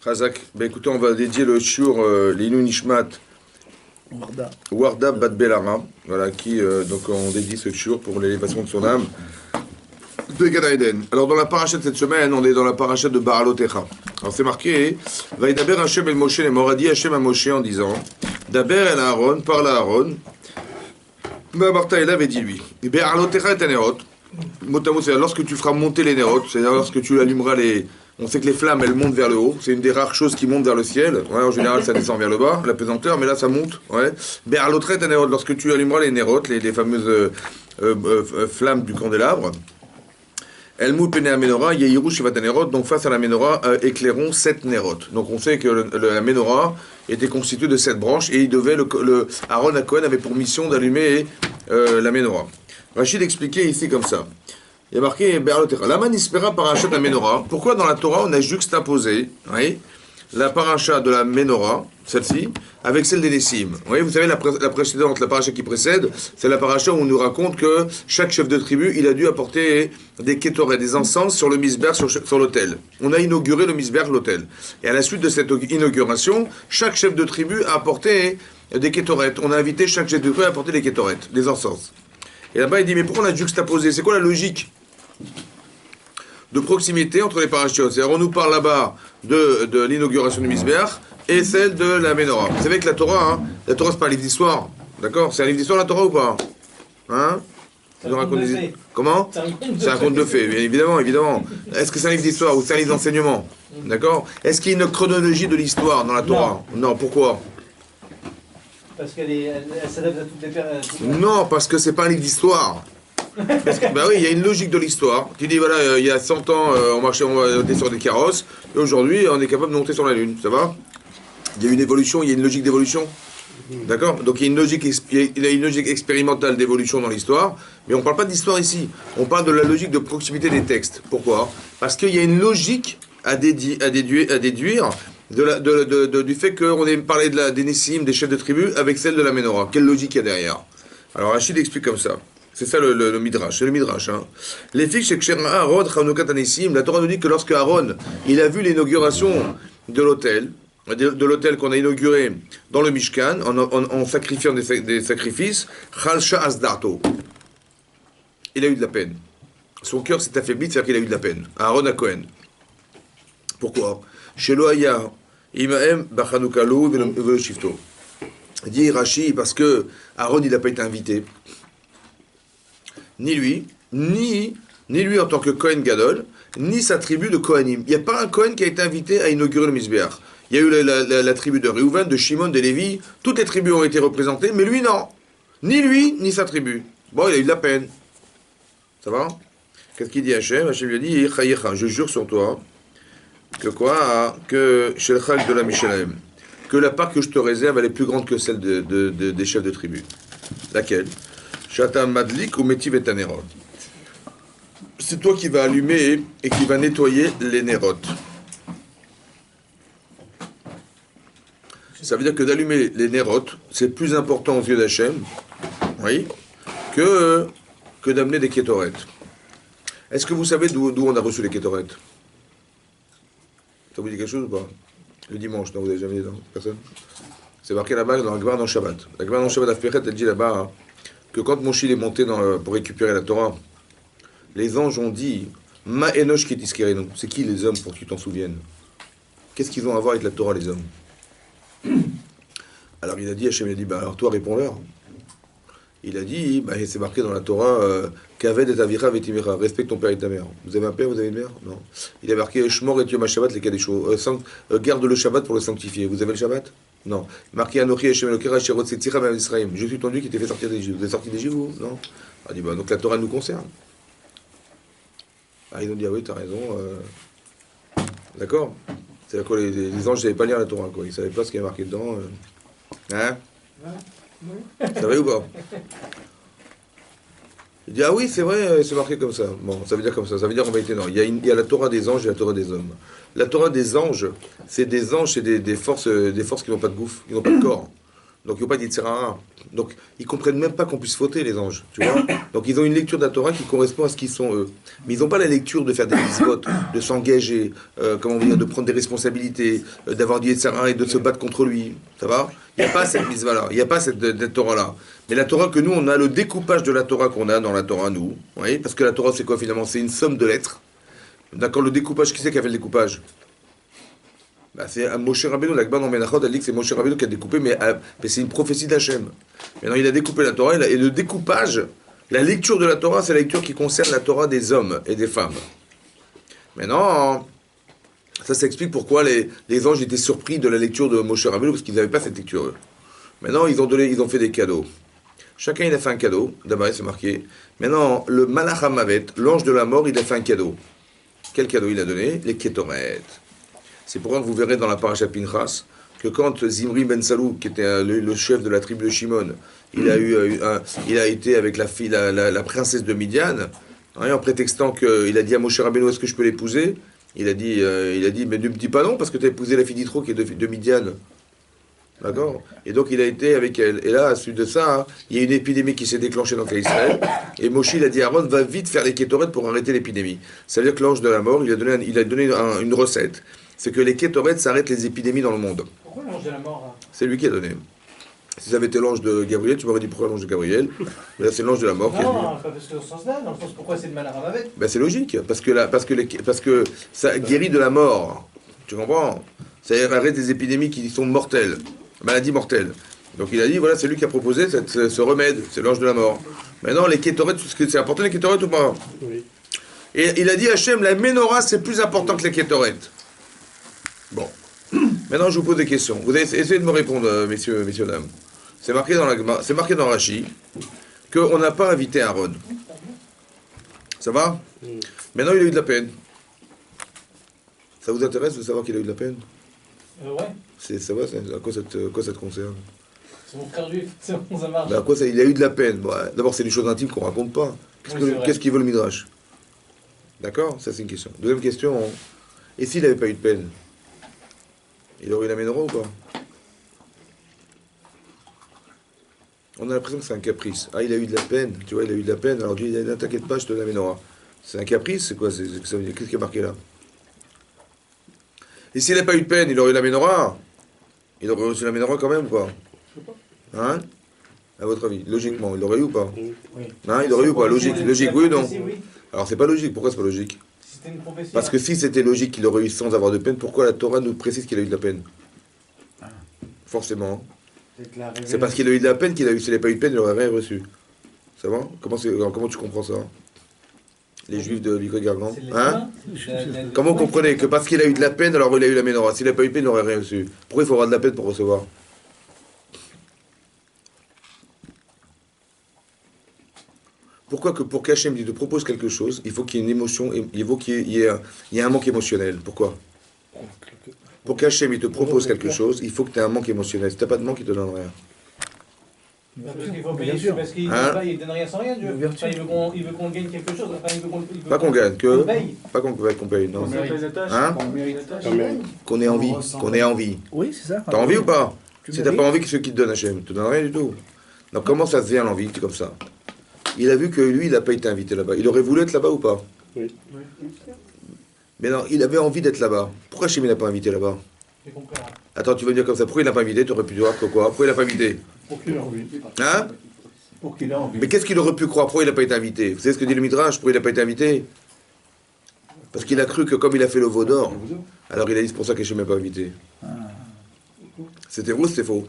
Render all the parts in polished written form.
Chazak. Ben écoutez, on va dédier le shiur Linu Nishmat Warda Bat Belara, voilà, qui donc on dédie ce shiur pour l'élévation de son âme de Gan Eden. Alors dans la paracha de cette semaine, on est dans la paracha de Baalotecha. Alors c'est marqué Vaïdaber Hashem el Moshe, les Moradi Hashem à Moshe en disant Daber el Aaron, parle à Aaron, Martha Elav et dis-lui Baalotecha et Tanerot. Motamo, c'est lorsque tu feras monter les nérotes, c'est-à-dire lorsque tu allumeras les. On sait que les flammes, elles montent vers le haut. C'est une des rares choses qui montent vers le ciel. Ouais, en général, ça descend vers le bas, la pesanteur, mais là, ça monte. Ouais. Lorsque tu allumeras les nérotes, les fameuses flammes du candélabre, elles moutent péné à Ménorah, Yehiru Shivat Nérotes, donc face à la Ménorah, éclairons 7 nérotes. Donc on sait que la Ménorah était constituée de 7 branches et il devait, Aaron à Cohen avait pour mission d'allumer la Ménorah. Rachid expliquait ici comme ça. Il y a marqué Lama nispera parachat la Ménorah. Pourquoi dans la Torah on a juxtaposé la paracha de la Ménorah, celle-ci, avec celle des Nessim? Vous savez, la précédente, la paracha qui précède, c'est la paracha où on nous raconte que chaque chef de tribu, il a dû apporter des kétorets, des encens sur le misber, sur l'autel. On a inauguré le misber, l'autel. Et à la suite de cette inauguration, chaque chef de tribu a apporté des kétorets. On a invité chaque chef de tribu à apporter des kétorets, des encens. Et là-bas, il dit, mais pourquoi on a juxtaposé? C'est quoi la logique de proximité entre les parachutes? C'est-à-dire, on nous parle là-bas de l'inauguration du Misber et celle de la Ménorah. Vous savez que la Torah, c'est pas un livre d'histoire. D'accord? C'est un livre d'histoire, la Torah, ou pas? Hein? C'est un conte de fées. Comment? C'est un conte de fées, bien évidemment, évidemment. Est-ce que c'est un livre d'histoire ou c'est un livre d'enseignement? D'accord? Est-ce qu'il y a une chronologie de l'histoire dans la Torah? Non, pourquoi? Parce qu'elle s'adapte à toutes les périodes. Non, parce que c'est pas un livre d'histoire. Bah oui, il y a une logique de l'histoire qui dit voilà, il y a 100 ans, on était sur des carrosses, et aujourd'hui, on est capable de monter sur la Lune. Ça va? Il y a une évolution, il y a une logique d'évolution. D'accord? Donc il y a une logique expérimentale d'évolution dans l'histoire, mais on ne parle pas d'histoire ici. On parle de la logique de proximité des textes. Pourquoi? Parce qu'il y a une logique à déduire du fait qu'on ait parlé des Nessim, des chefs de tribu, avec celle de la Ménorah. Quelle logique il y a derrière? Alors Rachid explique comme ça. C'est ça le Midrash, c'est le Midrash. Les fiches, c'est que Aaron, Chanukah Nessim, la Torah nous dit que lorsque Aaron, il a vu l'inauguration de l'autel qu'on a inauguré dans le Mishkan, en sacrifiant des sacrifices, Chalsha Asdarto. Il a eu de la peine. Son cœur s'est affaibli, c'est-à-dire qu'il a eu de la peine. Aaron à Cohen. Pourquoi? Chez Loaya, Imaem, Bachanukalu, Velo Shifto. Dit Rashi, parce que Aaron, il n'a pas été invité. Ni lui en tant que Kohen Gadol, ni sa tribu de Kohanim. Il n'y a pas un Kohen qui a été invité à inaugurer le Misbéach. Il y a eu la tribu de Réhouven, de Shimon, de Lévi. Toutes les tribus ont été représentées, mais lui, non. Ni lui, ni sa tribu. Bon, il a eu de la peine. Ça va? Qu'est-ce qu'il dit Hachem? Hachem lui a dit, je jure sur toi, que quoi? Que Shelchal de la Michelem, que la part que je te réserve, elle est plus grande que celle des chefs de tribu. Laquelle? Shatan Madlik ou Metiv et Tanerot. C'est toi qui vas allumer et qui vas nettoyer les nérotes. Ça veut dire que d'allumer les nérotes, c'est plus important aux yeux d'Hachem, oui, que d'amener des kétorettes. Est-ce que vous savez d'où on a reçu les kétorettes? Ça vous dit quelque chose ou pas? Le dimanche, non, vous n'avez jamais dit, non? Personne? C'est marqué là-bas dans la Gemara dans Shabbat. La Gemara dans Shabbat Afpechet, elle dit là-bas que quand Moshe est monté pour récupérer la Torah, les anges ont dit Ma Enosh Ketiskerenu. C'est qui les hommes pour que tu t'en souviennes? Qu'est-ce qu'ils ont à voir avec la Torah, les hommes? Alors il a dit, Hachem, il a dit, alors toi réponds-leur. Il a dit, c'est marqué dans la Torah, Kaved et Avira Vetimira, respecte ton père et ta mère. Vous avez un père, vous avez une mère? Non. Il a marqué, Shmor et Yom HaShabbat les Kadesho, garde le Shabbat pour le sanctifier. Vous avez le Shabbat? Non. Marqué Anochi Hachem Elokera Sherot Setzira B'Am Israël. Je suis ton Dieu qui t'ai fait sortir d'Égypte. Vous êtes sorti d'Égypte, vous? Non. Il dit, donc la Torah nous concerne. Ils ont dit, ah oui, t'as raison. D'accord? C'est-à-dire que les anges ne savaient pas lire la Torah, quoi. Ils ne savaient pas ce qu'il y avait marqué dedans. Hein? Ça va ou pas? Il dit, ah oui, c'est vrai, c'est marqué comme ça. Bon, ça veut dire comme ça. Ça veut dire en vérité, non. Il y a la Torah des anges et la Torah des hommes. La Torah des anges, c'est des anges, c'est des forces qui n'ont pas de gouffre, qui n'ont pas de corps. Donc il n'y a pas d'Yitzhara. Donc ils ne comprennent même pas qu'on puisse fauter, les anges. Tu vois. Donc ils ont une lecture de la Torah qui correspond à ce qu'ils sont eux. Mais ils n'ont pas la lecture de faire des mitzvot, de s'engager, comment dire, de prendre des responsabilités, d'avoir du Yitzhara et de se battre contre lui. Ça va. Il n'y a pas cette mitzvah-là. Il n'y a pas cette Torah-là. Mais la Torah que nous, on a le découpage de la Torah qu'on a dans la Torah, nous. Vous voyez. Parce que la Torah, c'est quoi finalement? C'est une somme de lettres. D'accord. Le découpage, qui c'est qui a fait le découpage? Bah, c'est Moshe Rabbeinu, l'Akbar dans Menachot, elle dit que c'est Moshe Rabbeinu qui a découpé, mais c'est une prophétie d'Hachem. Maintenant, il a découpé la Torah, et le découpage, la lecture de la Torah, c'est la lecture qui concerne la Torah des hommes et des femmes. Maintenant, ça s'explique pourquoi les anges étaient surpris de la lecture de Moshe Rabbeinu, parce qu'ils n'avaient pas cette lecture, eux. Maintenant, ils ont fait des cadeaux. Chacun, il a fait un cadeau, d'abord, c'est marqué. Maintenant, le Malach HaMavet, l'ange de la mort, il a fait un cadeau. Quel cadeau il a donné? Les Kétoret. C'est pourquoi vous verrez dans la paracha Pinchas que quand Zimri Ben Salou, qui était le chef de la tribu de Shimon, il a été avec la fille, la princesse de Midian, en prétextant qu'il a dit à Moshe Rabbeinu, est-ce que je peux l'épouser? Il a dit, mais ne me dis pas non, parce que tu as épousé la fille d'Yitro qui est de Midian. D'accord. Et donc il a été avec elle. Et là, à la suite de ça, il y a une épidémie qui s'est déclenchée dans Israël. Et Moshe, il a dit à Aaron, va vite faire les kétorettes pour arrêter l'épidémie. Ça veut dire que l'ange de la mort, il a donné une recette. C'est que les kétorettes s'arrêtent les épidémies dans le monde. Pourquoi l'ange de la mort? C'est lui qui a donné. Si ça avait été l'ange de Gabriel, tu m'aurais dit pourquoi l'ange de Gabriel. Mais là, c'est l'ange de la mort qui est venu. Non, pas parce que dans ce sens-là, dans le sens pourquoi c'est le Malach HaMavet. Ben, c'est logique, parce que ça guérit de la mort. Tu comprends? Ça arrête des épidémies qui sont mortelles, maladies mortelles. Donc il a dit, voilà, c'est lui qui a proposé ce remède, c'est l'ange de la mort. Maintenant, les kétorettes, c'est important les kétorettes ou pas? Oui. Et il a dit, Hachem, la menorah, c'est plus important que les kétorettes. Bon. Maintenant, je vous pose des questions. Vous allez essayer de me répondre, messieurs, dames. C'est marqué dans Rashi qu'on n'a pas invité Aaron. Ça va? Maintenant, il a eu de la peine. Ça vous intéresse de savoir qu'il a eu de la peine? Ouais. Ça va, à quoi ça te concerne? C'est mon frère juif, c'est bon, ça marche. Ben, à quoi ça, il a eu de la peine? Bon, d'abord, c'est des choses intimes qu'on raconte pas. Qu'est-ce qu'il veut le Midrash? D'accord? Ça, c'est une question. Deuxième question. Et s'il n'avait pas eu de peine? Il aurait eu la menorah ou pas? On a l'impression que c'est un caprice. Ah, il a eu de la peine. Tu vois, il a eu de la peine. Alors Dieu, ne t'inquiète pas, je te donne la menorah. C'est un caprice? C'est quoi? Ça veut dire, qu'est-ce qui est marqué là? Et s'il n'a pas eu de peine, il aurait eu la menorah? Il aurait reçu la menorah quand même ou pas? Hein? À votre avis, logiquement, il l'aurait eu ou pas? Oui. Hein? Il l'aurait eu ou pas? Logique, oui ou non? Oui. Alors c'est pas logique. Pourquoi c'est pas logique? C'était une prophétie. Parce que si c'était logique qu'il aurait eu sans avoir de peine, pourquoi la Torah nous précise qu'il a eu de la peine? Forcément. C'est parce qu'il a eu de la peine qu'il a eu. S'il n'a pas eu de peine, il n'aurait rien reçu. Ça va? Comment tu comprends ça? Les juifs de Lycée Gargan. Hein? Comment vous comprenez que parce qu'il a eu de la peine, alors il a eu la menorah? S'il n'a pas eu de peine, il n'aurait rien reçu. Pourquoi il faut avoir de la peine pour recevoir? Pourquoi que pour qu'Hachem te propose quelque chose, il faut qu'il y ait une émotion, il faut qu'il y ait un manque émotionnel? Pourquoi? Pour qu'Hachem te propose quelque chose, il faut que tu aies un manque émotionnel. Si tu n'as pas de manque, il ne te donne rien. Parce qu'il faut payer, parce qu'il ne donne rien sans rien, Dieu. Enfin, il veut qu'on gagne quelque chose. Enfin, pas qu'on gagne, qu'on paye. Pas qu'on paye, non. Hein? Qu'on ait envie. Qu'on ait envie. Oui, c'est ça. T'as envie ou pas? Si t'as pas envie, qu'est-ce qu'il te donne, Hachem? Il te donne rien du tout. Donc comment ça se vient l'envie, comme ça? Il a vu que lui, il n'a pas été invité là-bas. Il aurait voulu être là-bas ou pas? Oui. Mais non, il avait envie d'être là-bas. Pourquoi Hachem ne l'a pas invité là-bas? J'ai compris. Attends, tu veux dire comme ça. Pourquoi il l'a pas invité? Tu aurais pu dire que quoi? Pourquoi il l'a pas invité? Pour qu'il ait envie. Hein? Pour qu'il ait envie. Mais qu'est-ce qu'il aurait pu croire? Pourquoi il n'a pas été invité? Vous savez ce que dit le Midrash? Pourquoi il n'a pas été invité? Parce qu'il a cru que comme il a fait le veau d'or, alors il a dit c'est pour ça qu'Hachem ne m'a pas invité. C'était vrai ou c'était faux?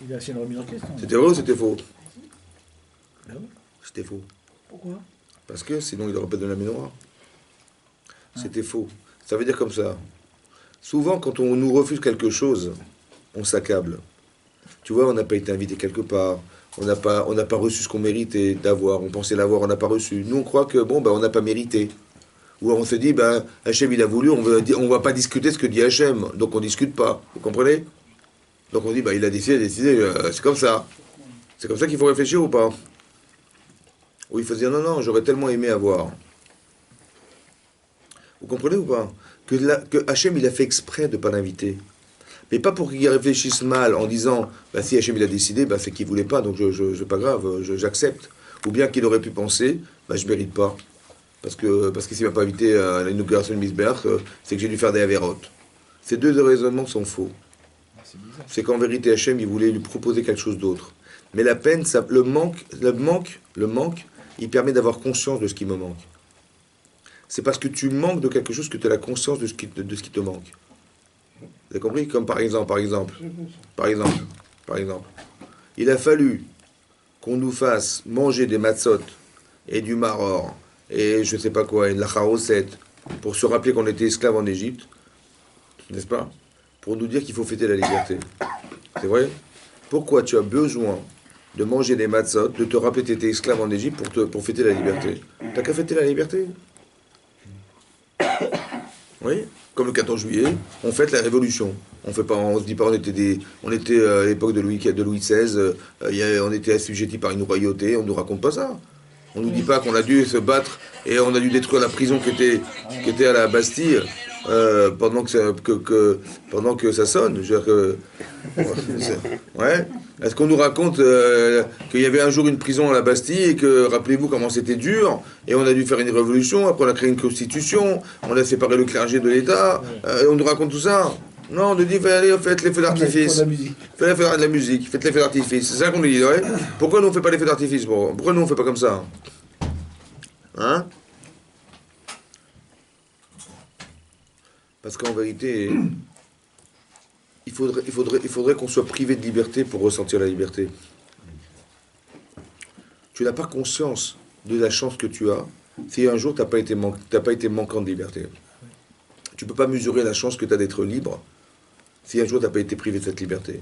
Il a essayé de remettre en question. C'était vrai ou c'était faux? Ben oui. C'était faux. Pourquoi? Parce que sinon il n'aurait pas donné la menorah. C'était faux. Ça veut dire comme ça. Souvent, quand on nous refuse quelque chose, on s'accable. Tu vois, on n'a pas été invité quelque part. On n'a pas reçu ce qu'on méritait d'avoir. On pensait l'avoir, on n'a pas reçu. Nous, on croit que, bon, on n'a pas mérité. Ou on se dit, Hachem, il a voulu, on ne va pas discuter ce que dit Hachem. Donc, on ne discute pas. Vous comprenez? Donc, on dit, il a décidé, c'est comme ça. C'est comme ça qu'il faut réfléchir ou pas? Ou il faut se dire, non, j'aurais tellement aimé avoir. Vous comprenez ou pas? Que Hachem, il a fait exprès de ne pas l'inviter. Mais pas pour qu'ils réfléchissent mal en disant bah, si Hachem il a décidé, bah, c'est qu'il voulait pas, donc pas grave, j'accepte. Ou bien qu'il aurait pu penser bah, je mérite pas. Parce que s'il m'a pas invité à l'inauguration de Misberg, c'est que j'ai dû faire des avérotes. Ces deux raisonnements sont faux. C'est qu'en vérité Hachem il voulait lui proposer quelque chose d'autre. Mais la peine, le manque, il permet d'avoir conscience de ce qui me manque. C'est parce que tu manques de quelque chose que tu as la conscience de ce qui te manque. Vous avez compris? Comme par exemple, il a fallu qu'on nous fasse manger des matzot et du maror et je sais pas quoi, et de la charosette, pour se rappeler qu'on était esclaves en Égypte, n'est-ce pas? Pour nous dire qu'il faut fêter la liberté. C'est vrai? Pourquoi tu as besoin de manger des matzot, de te rappeler que tu étais esclave en Égypte pour fêter la liberté? T'as qu'à fêter la liberté? Oui, comme le 14 juillet, on fête la Révolution. On se dit pas on était à l'époque de Louis XVI, on était assujettis par une royauté, on nous raconte pas ça. On nous dit pas qu'on a dû se battre et on a dû détruire la prison qui était à la Bastille pendant que ça sonne. Je veux dire que, ouais. Est-ce qu'on nous raconte qu'il y avait un jour une prison à la Bastille et que, rappelez-vous comment c'était dur, et on a dû faire une révolution, après on a créé une constitution, on a séparé le clergé de l'État, et on nous raconte tout ça? Non, on nous dit, allez, faites les feux d'artifice. Faites de la musique, faites les feux d'artifice. C'est ça qu'on nous dit, ouais? Pourquoi nous on ne fait pas les feux d'artifice? Pourquoi nous on ne fait pas comme ça? Hein? Parce qu'en vérité, il faudrait qu'on soit privé de liberté pour ressentir la liberté. Tu n'as pas conscience de la chance que tu as si un jour tu n'as pas été manquant de liberté. Tu ne peux pas mesurer la chance que tu as d'être libre si un jour tu n'as pas été privé de cette liberté.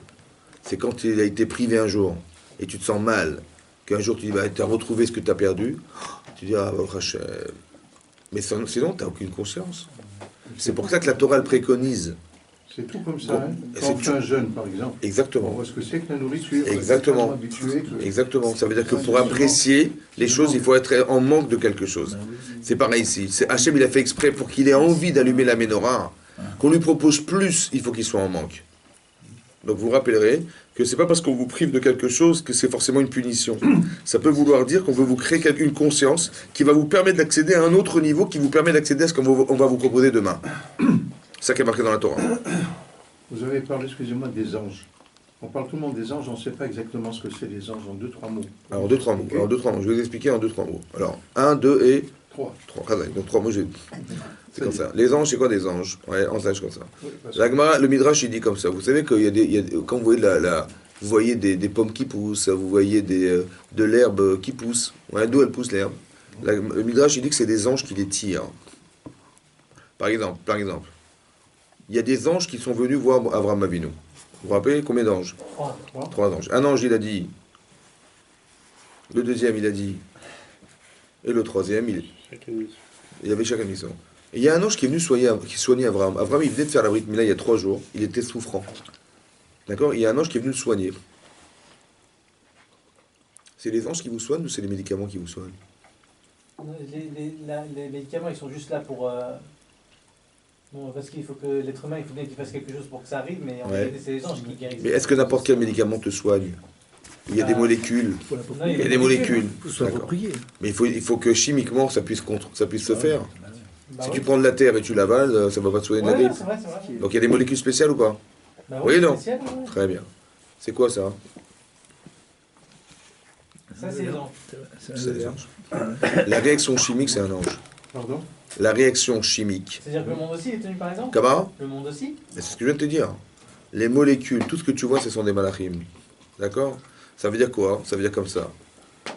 C'est quand tu as été privé un jour et tu te sens mal, qu'un jour tu as retrouvé ce que tu as perdu, tu dis ah, mais sinon tu n'as aucune conscience. C'est pour ça que la Torah elle préconise. C'est tout comme ça. Hein. Quand on fait un jeûne, par exemple, exactement. On voit ce que c'est que la nourriture. Exactement. Exactement. Ça veut dire que pour apprécier les choses, il faut être en manque de quelque chose. C'est pareil ici. Hachem, il a fait exprès pour qu'il ait envie d'allumer la menorah. Qu'on lui propose plus, il faut qu'il soit en manque. Donc vous rappellerez que c'est pas parce qu'on vous prive de quelque chose que c'est forcément une punition. Ça peut vouloir dire qu'on veut vous créer une conscience qui va vous permettre d'accéder à un autre niveau, qui vous permet d'accéder à ce qu'on va vous proposer demain. C'est ça qui est marqué dans la Torah. Vous avez parlé, excusez-moi, des anges. On parle tout le monde des anges, on ne sait pas exactement ce que c'est les anges en 2-3 mots. Alors 2-3 mots. Je vais vous expliquer en 2-3 mots. Alors 1, 2 et 3. Donc 3 mots, c'est comme ça. Les anges, c'est quoi des anges? Ouais, on sache comme ça. Oui, L'Agma, le Midrash, il dit comme ça. Vous savez qu'il y a quand vous voyez des pommes qui poussent, vous voyez de l'herbe qui pousse. Ouais, d'où elle pousse l'herbe? Le Midrash, il dit que c'est des anges qui les tirent. Par exemple, il y a des anges qui sont venus voir Abraham Avinu. Vous vous rappelez combien d'anges? 3 anges. Un ange, il a dit. Le deuxième, il a dit. Et le troisième, il avait chacun mission. Et il y a un ange qui est venu soigner Abraham. Abraham, il venait de faire la Brit Mila il y a 3 jours. Il était souffrant. D'accord? Il y a un ange qui est venu le soigner. C'est les anges qui vous soignent ou c'est les médicaments qui vous soignent? Les médicaments, ils sont juste là pour... Bon, parce qu'il faut que l'être humain, il faut bien qu'il fasse quelque chose pour que ça arrive, mais en réalité, c'est les anges qui guérissent. Mais est-ce que n'importe quel médicament te soigne? Il y a des molécules. Il y a des molécules. Il faut s'approprier. Mais il faut que chimiquement, ça puisse se faire. Si tu prends de la terre et tu l'avales, ça ne va pas te soigner de la grippe. C'est vrai. Donc il y a des molécules spéciales ou pas? Oui, non. Très bien. C'est quoi ça? Ça, c'est les anges. C'est les anges. La réaction chimique, c'est un ange. Pardon? La réaction chimique. C'est-à-dire que le monde aussi est tenu par exemple? Comment? Le monde aussi? C'est ce que je viens de te dire. Les molécules, tout ce que tu vois, ce sont des malachim. D'accord? Ça veut dire quoi? Ça veut dire comme ça.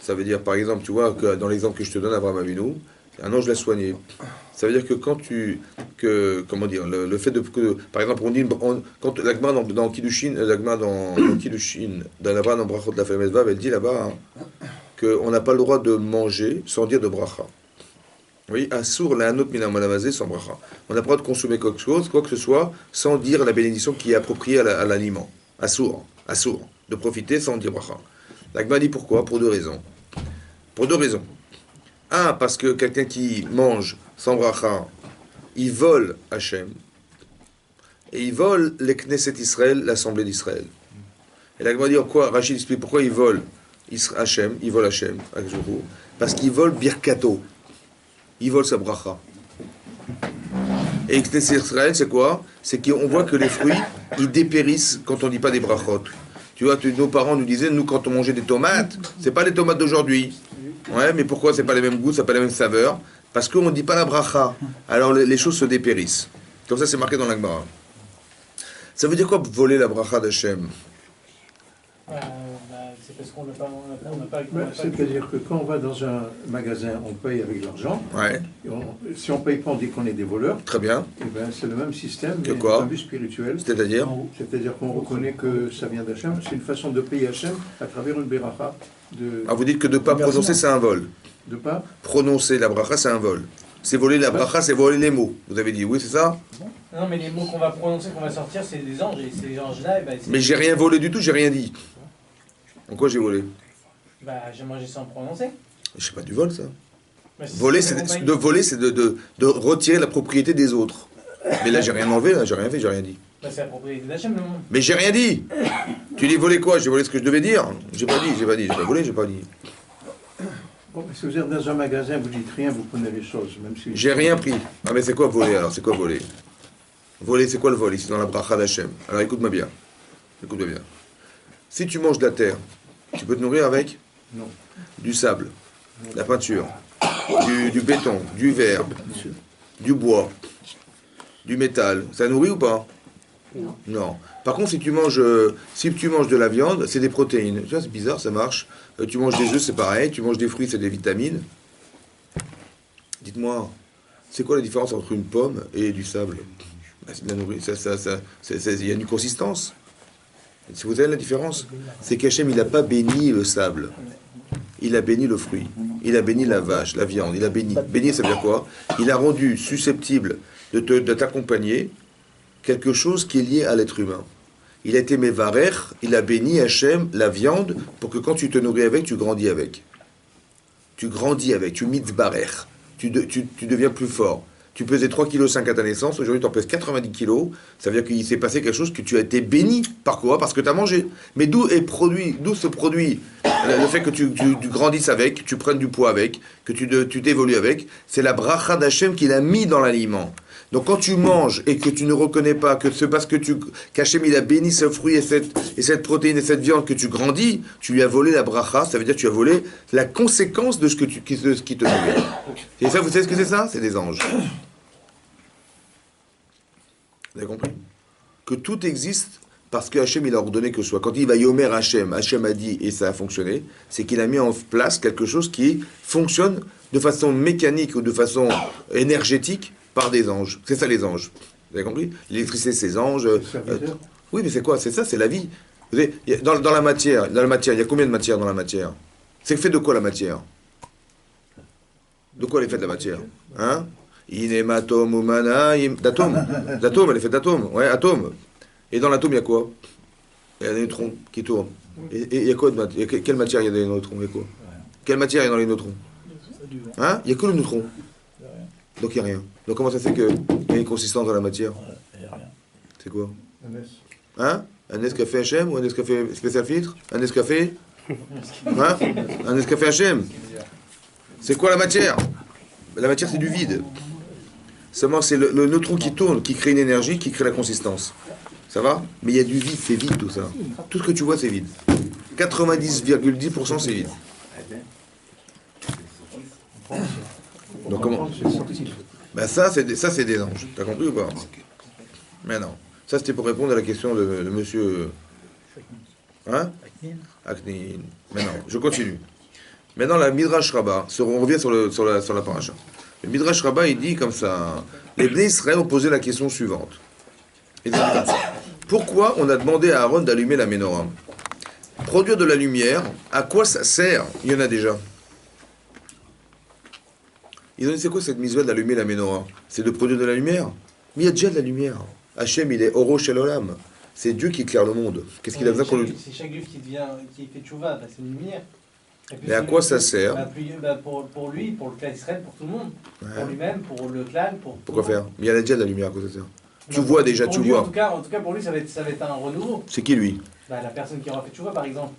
Ça veut dire, par exemple, tu vois, que dans l'exemple que je te donne, Abraham Avinu, un ange l'a soigné. Ça veut dire que quand comment dire, le fait de... par exemple, on dit, quand l'Agma dans Kiddushin, l'Agma dans Kiddushin, dans la dans Brachot de la Femme Vav, elle dit là-bas qu'on n'a pas le droit de manger sans dire de bracha. Oui, assour la anot mina malamazé sans bracha. On n'a pas le droit de consommer quoi que ce soit, sans dire la bénédiction qui est appropriée à l'aliment. Assour, de profiter sans dire bracha. L'Agma dit pourquoi? Pour 2 raisons. Pour 2 raisons. 1, parce que quelqu'un qui mange sans bracha, il vole Hachem. et ils volent les Knesset Israël, l'Assemblée d'Israël. Et là, on va dire quoi? Rachid explique pourquoi ils volent Hachem, ils volent Hachem, parce qu'ils volent Birkato. Ils volent sa bracha. Et Knesset Israël, c'est quoi? C'est qu'on voit que les fruits, ils dépérissent quand on ne dit pas des brachot. Tu vois, nos parents nous disaient, nous, quand on mangeait des tomates, c'est pas les tomates d'aujourd'hui. Ouais, mais pourquoi c'est pas les mêmes goûts, c'est pas les mêmes saveurs? Parce qu'on ne dit pas la bracha. Alors les choses se dépérissent. Comme ça, c'est marqué dans l'Agmara. Ça veut dire quoi voler la bracha d'Hachem? C'est parce qu'on n'a pas... C'est-à-dire que quand on va dans un magasin, on paye avec l'argent. Ouais. Si on ne paye pas, on dit qu'on est des voleurs. Très bien. Et ben, c'est le même système, Que mais quoi? d'un but spirituel. C'est-à-dire? C'est-à-dire qu'on reconnaît que ça vient d'Hachem. C'est une façon de payer Hachem à travers une beracha. Ah, vous dites que de ne pas prononcer, c'est un vol. De pas Prononcer la bracha, c'est un vol. C'est voler la bracha, c'est voler les mots. Vous avez dit oui, c'est ça? Non, mais les mots qu'on va prononcer, qu'on va sortir, c'est des anges. Et ces anges-là, mais j'ai rien volé du tout, j'ai rien dit. En quoi j'ai volé? J'ai mangé sans prononcer. Je sais pas du vol, ça. Voler, c'est de retirer la propriété des autres. Mais là, j'ai rien enlevé, là, j'ai rien fait, j'ai rien dit. C'est la propriété d'Hachem, le monde. Mais j'ai rien dit. Tu dis voler quoi? J'ai volé ce que je devais dire. J'ai pas dit, j'ai pas volé, j'ai pas dit. Bon, si vous êtes dans un magasin, vous dites rien, vous prenez les choses, même si... J'ai rien pris. Ah, mais c'est quoi voler alors? C'est quoi voler? Voler, c'est quoi le vol ici dans la bracha d'Hachem? Alors écoute-moi bien. Écoute-moi bien. Si tu manges de la terre, tu peux te nourrir avec? Non. Du sable, de la peinture, du béton, du verre, du bois, du métal. Ça nourrit ou pas? Non. Non. Par contre, si tu manges de la viande, c'est des protéines. Tu vois, c'est bizarre, ça marche. Tu manges des œufs, c'est pareil. Tu manges des fruits, c'est des vitamines. Dites-moi, c'est quoi la différence entre une pomme et du sable? C'est de la nourriture. Il y a une consistance. Si vous avez la différence, c'est qu'Hachem, il n'a pas béni le sable. Il a béni le fruit. Il a béni la vache, la viande. Il a béni. Béni, ça veut dire quoi? Il a rendu susceptible de t'accompagner quelque chose qui est lié à l'être humain. Il a été mévarer, il a béni Hachem, la viande, pour que quand tu te nourris avec, tu grandis avec. Tu grandis avec, tu mitzbarer. Tu deviens plus fort. Tu pesais 3,5 kg à ta naissance, aujourd'hui tu en pèses 90 kg, ça veut dire qu'il s'est passé quelque chose que tu as été béni. Par quoi? Parce que tu as mangé. Mais d'où se produit le fait que tu grandisses avec, tu prennes du poids avec, que tu t'évolues avec? C'est la bracha d'Hachem qu'il a mis dans l'aliment. Donc quand tu manges et que tu ne reconnais pas que c'est parce que qu'Hachem il a béni ce fruit et cette protéine et cette viande que tu grandis, tu lui as volé la bracha, ça veut dire que tu as volé la conséquence de ce qui te nourrit. Et ça, vous savez ce que c'est ça? C'est des anges. Vous avez compris? Que tout existe parce que Hachem il a ordonné que ce soit. Quand il va Yomer Hachem a dit et ça a fonctionné, c'est qu'il a mis en place quelque chose qui fonctionne de façon mécanique ou de façon énergétique par des anges. C'est ça les anges. Vous avez compris? L'électricité, c'est anges. Oui, mais c'est quoi? C'est ça, c'est la vie. Vous savez, dans la matière, il y a combien de matière dans la matière? C'est fait de quoi la matière? De quoi elle est faite la matière? Hein? Inématome humana, d'atomes. D'atomes, elle est faite d'atomes. Ouais, atomes. Et dans l'atome, il y a quoi? Il y a des neutrons qui tournent. Et il y a quoi de matière? Quelle matière il y a des neutrons? Il y a quoi? Quelle matière il y a dans les neutrons? Hein? Il n'y a que le neutron. Donc il n'y a rien. Donc comment ça fait qu'il y a une consistance dans la matière? C'est quoi? Hein? Un Nescafé HM ou un Nescafé spécial filtre? Un Nescafé? Hein? Un Nescafé HM? C'est quoi la matière? La matière c'est du vide. Seulement c'est le neutron qui tourne, qui crée une énergie, qui crée la consistance. Ça va? Mais il y a du vide, c'est vide tout ça. Tout ce que tu vois c'est vide. 90,10% c'est vide. Donc comment? Ben ça c'est des anges. T'as compris ou pas? Mais non. Ça c'était pour répondre à la question de monsieur... Hein? Aknin. Mais non, je continue. Maintenant la Midrash Rabbah, on revient sur la paracha. Le Midrash Rabbah il dit comme ça, les Bnei Israël ont posé la question suivante. Ils disent comme ça. Pourquoi on a demandé à Aaron d'allumer la menorah? Produire de la lumière, à quoi ça sert? Il y en a déjà. Ils ont dit, c'est quoi cette mitzvah d'allumer la menorah? C'est de produire de la lumière? Mais il y a déjà de la lumière. Hachem, il est Oro Shel Olam. C'est Dieu qui éclaire le monde. Qu'est-ce qu'il a besoin qu'on le... C'est chaque juif qui fait tchouva, c'est une lumière. Mais à quoi ça sert? Pour lui, pour le clan d'Israël, pour tout le monde. Ouais. Pour lui-même, pour le clan, pour... Pourquoi faire? Mais il y a déjà de la lumière, à quoi ça sert? Tu vois déjà, pour tu lui, vois. En tout cas, pour lui, ça va être un renouveau. C'est qui lui? Bah, la personne qui aura fait tchouva, par exemple.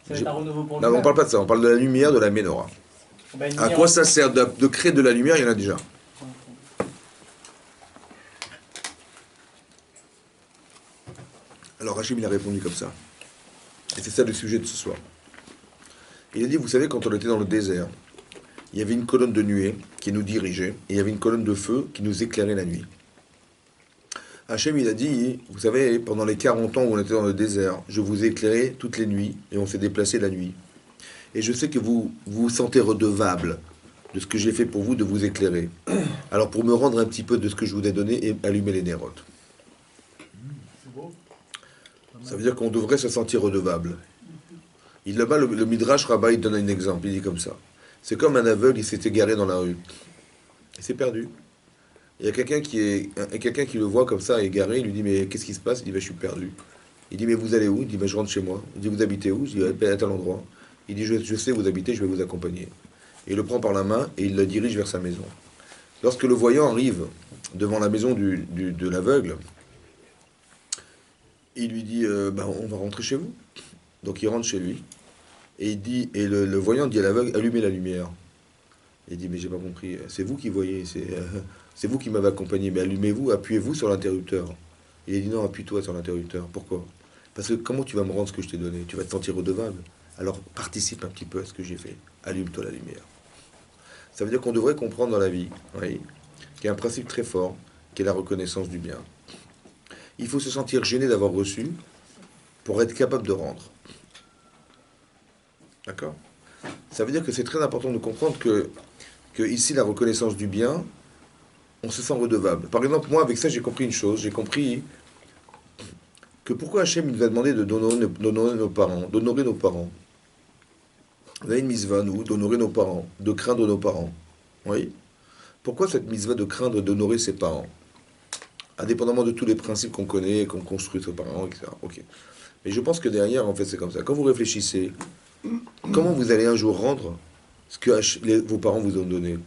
Ça va être un renouveau pour lui. Non, on parle pas de ça, on parle de la lumière de la menorah. Bah, À quoi ça sert de créer de la lumière? Il y en a déjà. Alors Rachim, il a répondu comme ça. Et c'est ça le sujet de ce soir. Il a dit, vous savez, quand on était dans le désert, il y avait une colonne de nuée qui nous dirigeait, et il y avait une colonne de feu qui nous éclairait la nuit. Hachem, il a dit, vous savez, pendant les 40 ans où on était dans le désert, je vous ai éclairé toutes les nuits, et on s'est déplacé la nuit. Et je sais que vous vous sentez redevable de ce que j'ai fait pour vous, de vous éclairer. Alors pour me rendre un petit peu de ce que je vous ai donné, et allumer les nérotes. Ça veut dire qu'on devrait se sentir redevable. Là-bas, le Midrash Rabbah, il donne un exemple, il dit comme ça. C'est comme un aveugle, il s'est égaré dans la rue. Il s'est perdu. Il y a quelqu'un qui le voit comme ça, égaré, il lui dit, mais qu'est-ce qui se passe? Il dit, je suis perdu. Il dit, mais vous allez où? Il dit, je rentre chez moi. Il dit, vous habitez où? Je dis, à tel endroit. Il dit, je sais où vous habitez, je vais vous accompagner. Et il le prend par la main et il le dirige vers sa maison. Lorsque le voyant arrive devant la maison de l'aveugle, il lui dit, on va rentrer chez vous. Donc il rentre chez lui. Et il dit, et le voyant dit à l'aveugle, allumez la lumière. Il dit, mais j'ai pas compris, c'est vous qui voyez, c'est vous qui m'avez accompagné, mais allumez-vous, appuyez-vous sur l'interrupteur. Il a dit, non, appuie-toi sur l'interrupteur. Pourquoi? Parce que comment tu vas me rendre ce que je t'ai donné? Tu vas te sentir redevable. Alors participe un petit peu à ce que j'ai fait. Allume-toi la lumière. Ça veut dire qu'on devrait comprendre dans la vie, oui, qu'il y a un principe très fort, qui est la reconnaissance du bien. Il faut se sentir gêné d'avoir reçu pour être capable de rendre. D'accord? Ça veut dire que c'est très important de comprendre que ici, la reconnaissance du bien, on se sent redevable. Par exemple, moi, avec ça, j'ai compris une chose. J'ai compris que pourquoi Hachem nous a demandé d'honorer nos parents, d'honorer nos parents. On a une mitzvah, nous, d'honorer nos parents, de craindre nos parents. Oui? Pourquoi cette mitzvah de craindre, d'honorer ses parents? Indépendamment de tous les principes qu'on connaît, qu'on construit ses parents, etc. Ok. Mais je pense que derrière, en fait, c'est comme ça. Quand vous réfléchissez, comment vous allez un jour rendre ce que vos parents vous ont donné?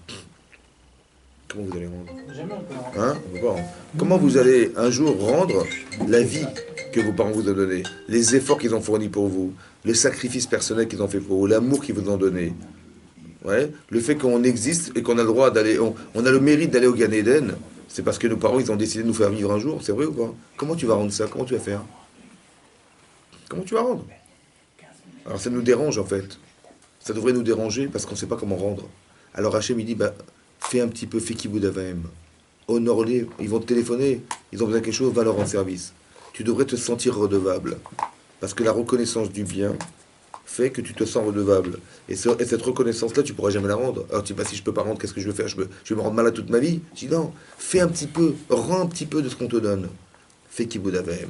Comment vous allez rendre? Jamais on peut le rendre. Hein? On peut pas rendre. Comment vous allez un jour rendre la vie que vos parents vous ont donnée, les efforts qu'ils ont fournis pour vous, le sacrifice personnel qu'ils ont fait pour vous, l'amour qu'ils vous ont donné, ouais? Le fait qu'on existe et qu'on a le droit d'aller, on a le mérite d'aller au Gan Eden, c'est parce que nos parents ils ont décidé de nous faire vivre un jour, c'est vrai ou pas? Comment tu vas rendre ça? Comment tu vas faire? Comment tu vas rendre? Alors ça nous dérange en fait. Ça devrait nous déranger parce qu'on ne sait pas comment rendre. Alors Hachem il dit, fais un petit peu, fais kibboud avaim. Honore-les, ils vont te téléphoner, ils ont besoin de quelque chose, va leur rendre service. Tu devrais te sentir redevable. Parce que la reconnaissance du bien fait que tu te sens redevable. Et cette reconnaissance-là, tu ne pourras jamais la rendre. Alors tu dis, si je ne peux pas rendre, qu'est-ce que je vais faire? Je vais me rendre malade toute ma vie? Je dis non, fais un petit peu, rends un petit peu de ce qu'on te donne. Fais kibboud avaim.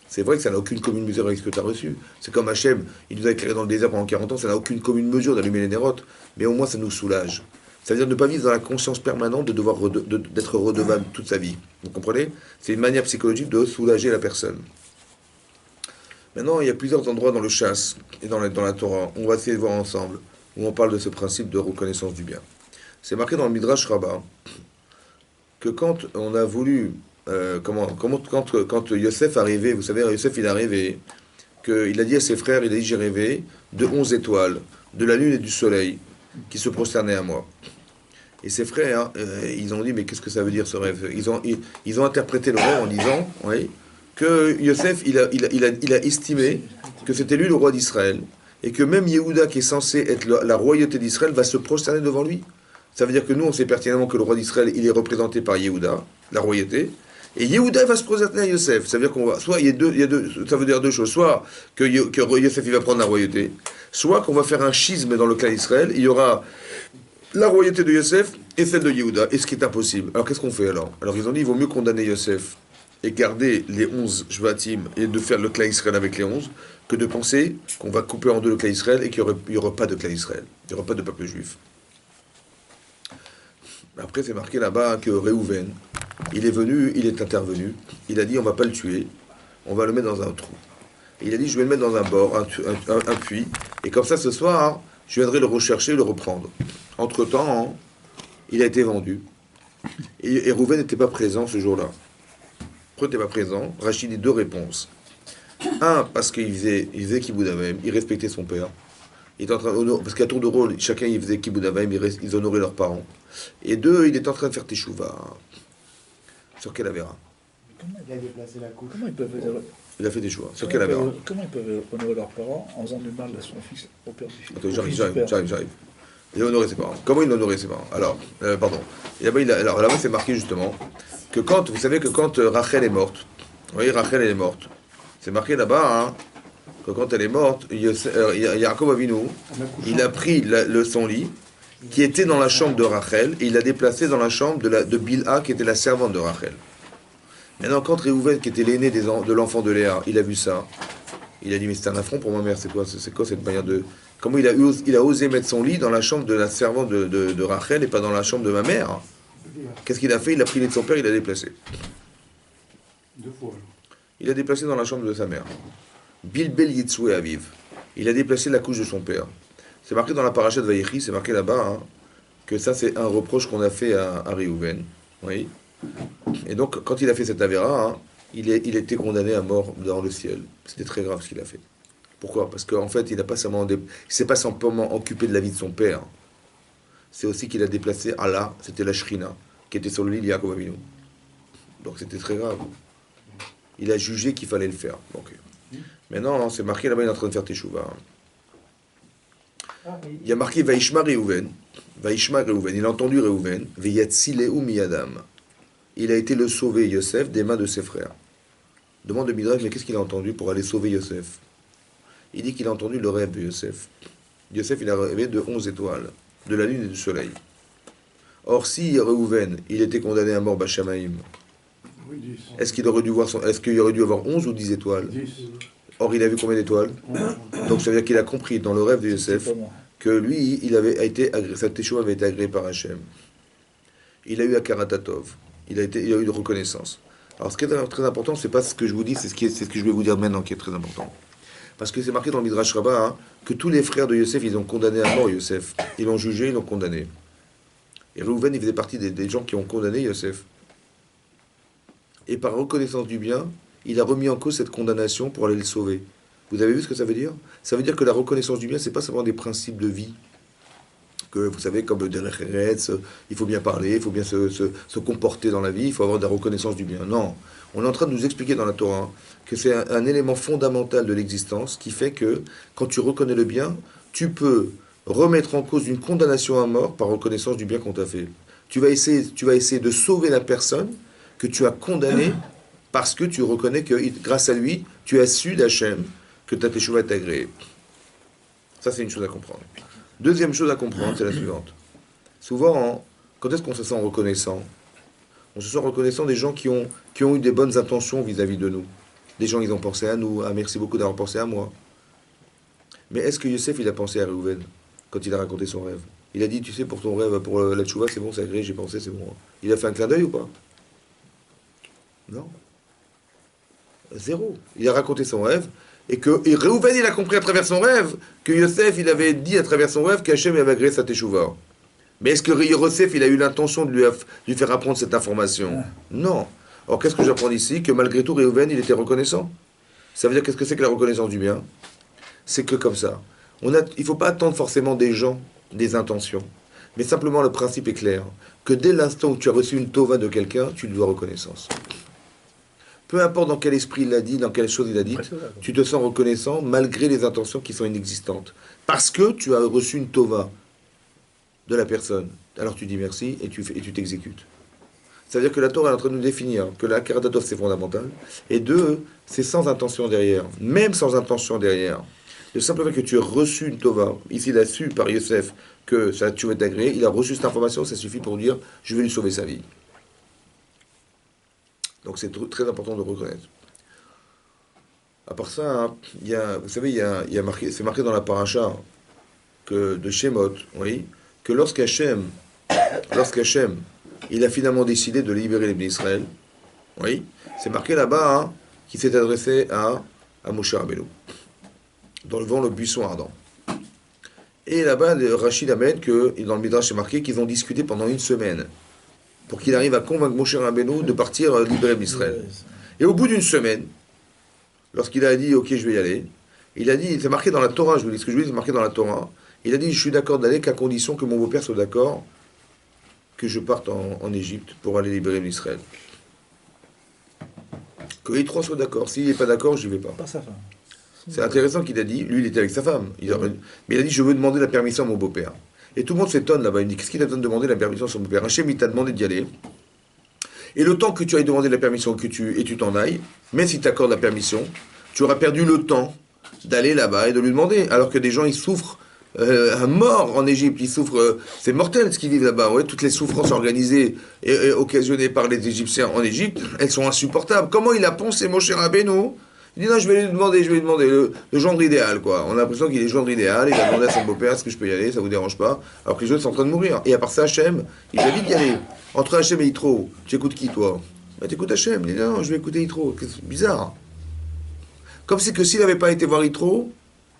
C'est vrai que ça n'a aucune commune mesure avec ce que tu as reçu. C'est comme Hachem, il nous a éclairé dans le désert pendant 40 ans, ça n'a aucune commune mesure d'allumer les nérotes. Mais au moins, ça nous soulage. Ça veut dire ne pas vivre dans la conscience permanente d'être redevable toute sa vie. Vous comprenez? C'est une manière psychologique de soulager la personne. Maintenant, il y a plusieurs endroits dans le chasse et dans la Torah. On va essayer de voir ensemble où on parle de ce principe de reconnaissance du bien. C'est marqué dans le Midrash Rabbah que quand on a voulu... quand Yosef arrivait, vous savez, Yosef il est arrivé, qu'il a dit à ses frères, il a dit j'ai rêvé de 11 étoiles, de la lune et du soleil, qui se prosternaient à moi. Et ses frères, ils ont dit, mais qu'est-ce que ça veut dire ce rêve? Ils ont interprété le rêve en disant, oui, que Yosef, il a estimé que c'était lui le roi d'Israël, et que même Yehuda, qui est censé être la royauté d'Israël, va se prosterner devant lui. Ça veut dire que nous, on sait pertinemment que le roi d'Israël, il est représenté par Yehuda, la royauté, et Yehuda va se prosterner à Yosef. Ça veut dire qu'on va, soit ça veut dire deux choses, soit que Yosef il va prendre la royauté, soit qu'on va faire un schisme dans le clan d'Israël, il y aura la royauté de Yosef et celle de Yehuda, et ce qui est impossible. Alors qu'est-ce qu'on fait alors? Alors ils ont dit, il vaut mieux condamner Yosef et garder les 11 Shvatim et de faire le clan Israël avec les 11, que de penser qu'on va couper en deux le clan Israël et qu'il n'y aura pas de clan Israël, il n'y aura pas de peuple juif. Après, c'est marqué là-bas que Réhouven, il est venu, il est intervenu, il a dit, on ne va pas le tuer, on va le mettre dans un trou. Et il a dit, je vais le mettre dans un bord, un puits, et comme ça, ce soir, je viendrai le rechercher, le reprendre. Entre-temps, il a été vendu. Et Réhouven n'était pas présent ce jour-là. Pourquoi tu n'es pas présent? Rachid dit deux réponses. Un, parce qu'il faisait Kibbout Avayim, il respectait son père. Il était en train parce qu'à tour de rôle, chacun il faisait Kibbout Avayim, ils honoraient leurs parents. Et deux, il était en train de faire Teshuvah. Sur quel avéra? Il a déplacé la couche. Comment ils peuvent Il a fait des choix. Sur quel avéra? Comment ils peuvent honorer leurs parents en faisant du mal à son fils, au père du fils? Attends, j'arrive. Il a honoré ses parents. Comment il a honoré ses parents? Alors, pardon. Et là-bas, c'est marqué justement que vous savez que quand Rachel est morte, vous voyez, Rachel elle est morte. C'est marqué là-bas, hein, que quand elle est morte, Yaakov Avinu, il a pris son lit, qui était dans la chambre de Rachel, et il l'a déplacé dans la chambre de Bilha, qui était la servante de Rachel. Maintenant, quand Réhouven, qui était l'aîné de l'enfant de Léa, il a vu ça, il a dit, mais c'est un affront pour ma mère, c'est quoi cette manière de... Comment il a osé mettre son lit dans la chambre de la servante de Rachel et pas dans la chambre de ma mère? Qu'est-ce qu'il a fait? Il a pris le lit de son père, il l'a déplacé. 2 fois. Il a déplacé dans la chambre de sa mère. Bilbel Yitzoué Aviv. Il a déplacé la couche de son père. C'est marqué dans la paracha de Vaïchi, c'est marqué là-bas, hein, que ça c'est un reproche qu'on a fait à Réhouven. Oui. Et donc, quand il a fait cette avéra, hein, il a été condamné à mort dans le ciel. C'était très grave ce qu'il a fait. Pourquoi? Parce qu'en fait, il ne s'est pas simplement occupé de la vie de son père. C'est aussi qu'il a déplacé Allah, c'était la Shrina, qui était sur le lit de Yaakov Avinu. Donc c'était très grave. Il a jugé qu'il fallait le faire. Donc, maintenant, c'est marqué là-bas, il est en train de faire Teshuvah. Il y a marqué Vaishma Réhouven. Vaishma Réhouven. Il a entendu Réhouven. Veyatzileu miyadam. Il a été le sauver, Yosef, des mains de ses frères. Demande de Midrash, mais qu'est-ce qu'il a entendu pour aller sauver Yosef? Il dit qu'il a entendu le rêve de Yosef. Yosef, il a rêvé de 11 étoiles, de la lune et du soleil. Or, si Réhouven, il était condamné à mort Bachamaïm, Oui, 10. est-ce qu'il aurait dû avoir 11 ou 10 étoiles? 10. Or, il a vu combien d'étoiles? Donc, ça veut dire qu'il a compris dans le rêve de Yosef que lui, sa teshuva avait été agréée par Hachem. Il a eu Akaratatov. Il a eu de reconnaissance. Alors, ce qui est très important, c'est pas ce que je vous dis, c'est ce que je vais vous dire maintenant qui est très important. Parce que c'est marqué dans le Midrash Rabbah, hein, que tous les frères de Yosef, ils ont condamné à mort Yosef. Ils l'ont jugé, ils l'ont condamné. Et Réhouven, il faisait partie des gens qui ont condamné Yosef. Et par reconnaissance du bien, il a remis en cause cette condamnation pour aller le sauver. Vous avez vu ce que ça veut dire? Ça veut dire que la reconnaissance du bien, c'est pas seulement des principes de vie. Que vous savez, comme le derech eretz, il faut bien parler, il faut bien se comporter dans la vie, il faut avoir de la reconnaissance du bien. Non, on est en train de nous expliquer dans la Torah, hein, que c'est un élément fondamental de l'existence qui fait que quand tu reconnais le bien, tu peux remettre en cause une condamnation à mort par reconnaissance du bien qu'on t'a fait. Tu vas essayer de sauver la personne que tu as condamnée parce que tu reconnais que grâce à lui, tu as su d'Hachem que ta teshuva est agréée. Ça, c'est une chose à comprendre. Deuxième chose à comprendre, c'est la suivante. Souvent, quand est-ce qu'on se sent reconnaissant? On se sent reconnaissant des gens qui ont eu des bonnes intentions vis-à-vis de nous. Des gens, ils ont pensé à nous. Ah, merci beaucoup d'avoir pensé à moi. Mais est-ce que Yosef, il a pensé à Réhouven quand il a raconté son rêve? Il a dit, tu sais, pour ton rêve, pour la tchouva, c'est bon, c'est agréé, j'ai pensé, c'est bon. Il a fait un clin d'œil ou pas? Non. Zéro. Il a raconté son rêve. Et Réhouven, il a compris à travers son rêve que Yosef, il avait dit à travers son rêve qu'Hachem avait agréé sa teshuva. Mais est-ce que Yosef, il a eu l'intention de lui faire apprendre cette information? Non. Alors qu'est-ce que j'apprends ici? Que malgré tout, Réhouven, il était reconnaissant. Ça veut dire qu'est-ce que c'est que la reconnaissance du bien? C'est que comme ça, il ne faut pas attendre forcément des gens, des intentions. Mais simplement le principe est clair. Que dès l'instant où tu as reçu une tova de quelqu'un, tu lui dois reconnaissance. Peu importe dans quel esprit il l'a dit, dans quelle chose il a dit, tu te sens reconnaissant malgré les intentions qui sont inexistantes. Parce que tu as reçu une tova de la personne. Alors tu dis merci et tu t'exécutes. Ça veut dire que la Torah est en train de nous définir que la karatatov c'est fondamental. Et deux, c'est sans intention derrière. Même sans intention derrière. Le simple fait que tu aies reçu une tova, ici il a su par Yosef que ça tu vas t'agréer, il a reçu cette information, ça suffit pour dire je vais lui sauver sa vie. Donc c'est très important de reconnaître. À part ça, hein, vous savez, c'est marqué dans la paracha de Shemot, oui, que lorsqu'Hachem, il a finalement décidé de libérer les Bnei Israël, oui, c'est marqué là-bas hein, qu'il s'est adressé à Moshe Rabbeinu, devant le buisson ardent. Et là-bas, Rachid amène que, dans le Midrash, c'est marqué qu'ils ont discuté pendant 1 semaine pour qu'il arrive à convaincre Moshe Rabbeinu de partir libérer Israël. Et au bout d'une semaine, lorsqu'il a dit, ok, je vais y aller, il a dit, c'est marqué dans la Torah, je vous dis ce que je vous dis, c'est marqué dans la Torah, il a dit, je suis d'accord d'aller qu'à condition que mon beau-père soit d'accord que je parte en Égypte pour aller libérer l'Israël. Que les trois soient d'accord. S'il n'est pas d'accord, je n'y vais pas. Pas sa femme. C'est intéressant qu'il a dit, lui il était avec sa femme, mais il a dit, je veux demander la permission à mon beau-père. Et tout le monde s'étonne là-bas, il me dit, qu'est-ce qu'il a besoin de demander la permission à son beau-père? Hachem, il t'a demandé d'y aller. Et le temps que tu ailles demander la permission et tu t'en ailles, même si tu accordes la permission, tu auras perdu le temps d'aller là-bas et de lui demander. Alors que des gens, ils souffrent à mort en Égypte, ils souffrent, c'est mortel ce qu'ils vivent là-bas. Ouais, toutes les souffrances organisées et occasionnées par les Égyptiens en Égypte, elles sont insupportables. Comment il a pensé Moshe Rabbeinu? Il dit non, je vais lui demander le gendre idéal, quoi. On a l'impression qu'il est le gendre idéal, il a demandé à son beau-père, est-ce que je peux y aller, ça vous dérange pas? Alors que les jeunes sont en train de mourir. Et à part ça, Hachem, il a dit d'y aller. Entre Hachem et Yitro, tu écoutes qui, toi? Bah, t'écoutes Hachem. Il dit non, je vais écouter Yitro. C'est bizarre. Comme si que s'il n'avait pas été voir Yitro,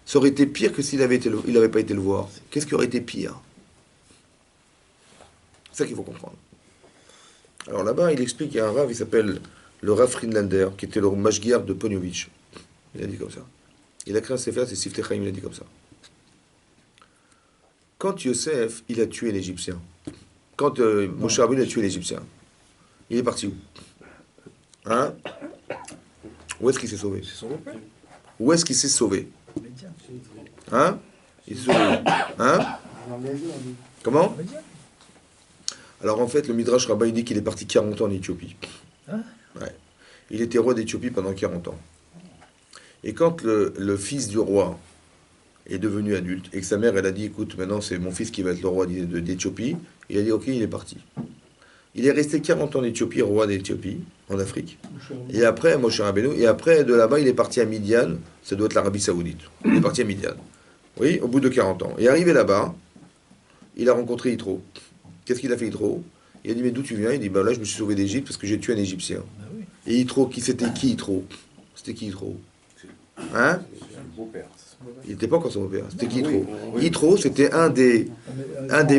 ça aurait été pire que s'il n'avait pas été le voir. Qu'est-ce qui aurait été pire? C'est ça qu'il faut comprendre. Alors là-bas, il explique qu'il y a un Rav, il s'appelle le Rav Friedlander, qui était le Mashgiach de Ponyovitch. Il a dit comme ça. Il a créé un sefer, c'est Siftei Chaim, il a dit comme ça. Quand Yosef, il a tué l'Égyptien, quand Moshe Rabbeinu a tué l'Égyptien, il est parti où? Hein? Où est-ce qu'il s'est sauvé? Où est-ce qu'il s'est sauvé? Hein? Il s'est sauvé où? Hein? Comment? Alors en fait, le Midrash Rabbah il dit qu'il est parti 40 ans en Éthiopie. Ouais. Il était roi d'Éthiopie pendant 40 ans. Et quand le fils du roi est devenu adulte, et que sa mère elle a dit, écoute, maintenant c'est mon fils qui va être le roi d'Éthiopie, il a dit, ok, il est parti. Il est resté 40 ans en Éthiopie, roi d'Éthiopie, en Afrique. Et après, Moshe Rabbeinu, et après, de là-bas, il est parti à Midian, ça doit être l'Arabie Saoudite. Il est parti à Midian. Oui, au bout de 40 ans. Et arrivé là-bas, il a rencontré Yitro. Qu'est-ce qu'il a fait, Yitro? Il a dit, mais d'où tu viens? Il dit, ben là, je me suis sauvé d'Égypte parce que j'ai tué un Égyptien. Ah oui. Et Yitro, c'était qui Yitro? C'était qui Yitro? Hein? Il n'était pas encore son beau-père. C'était qui Yitro? Yitro, c'était un des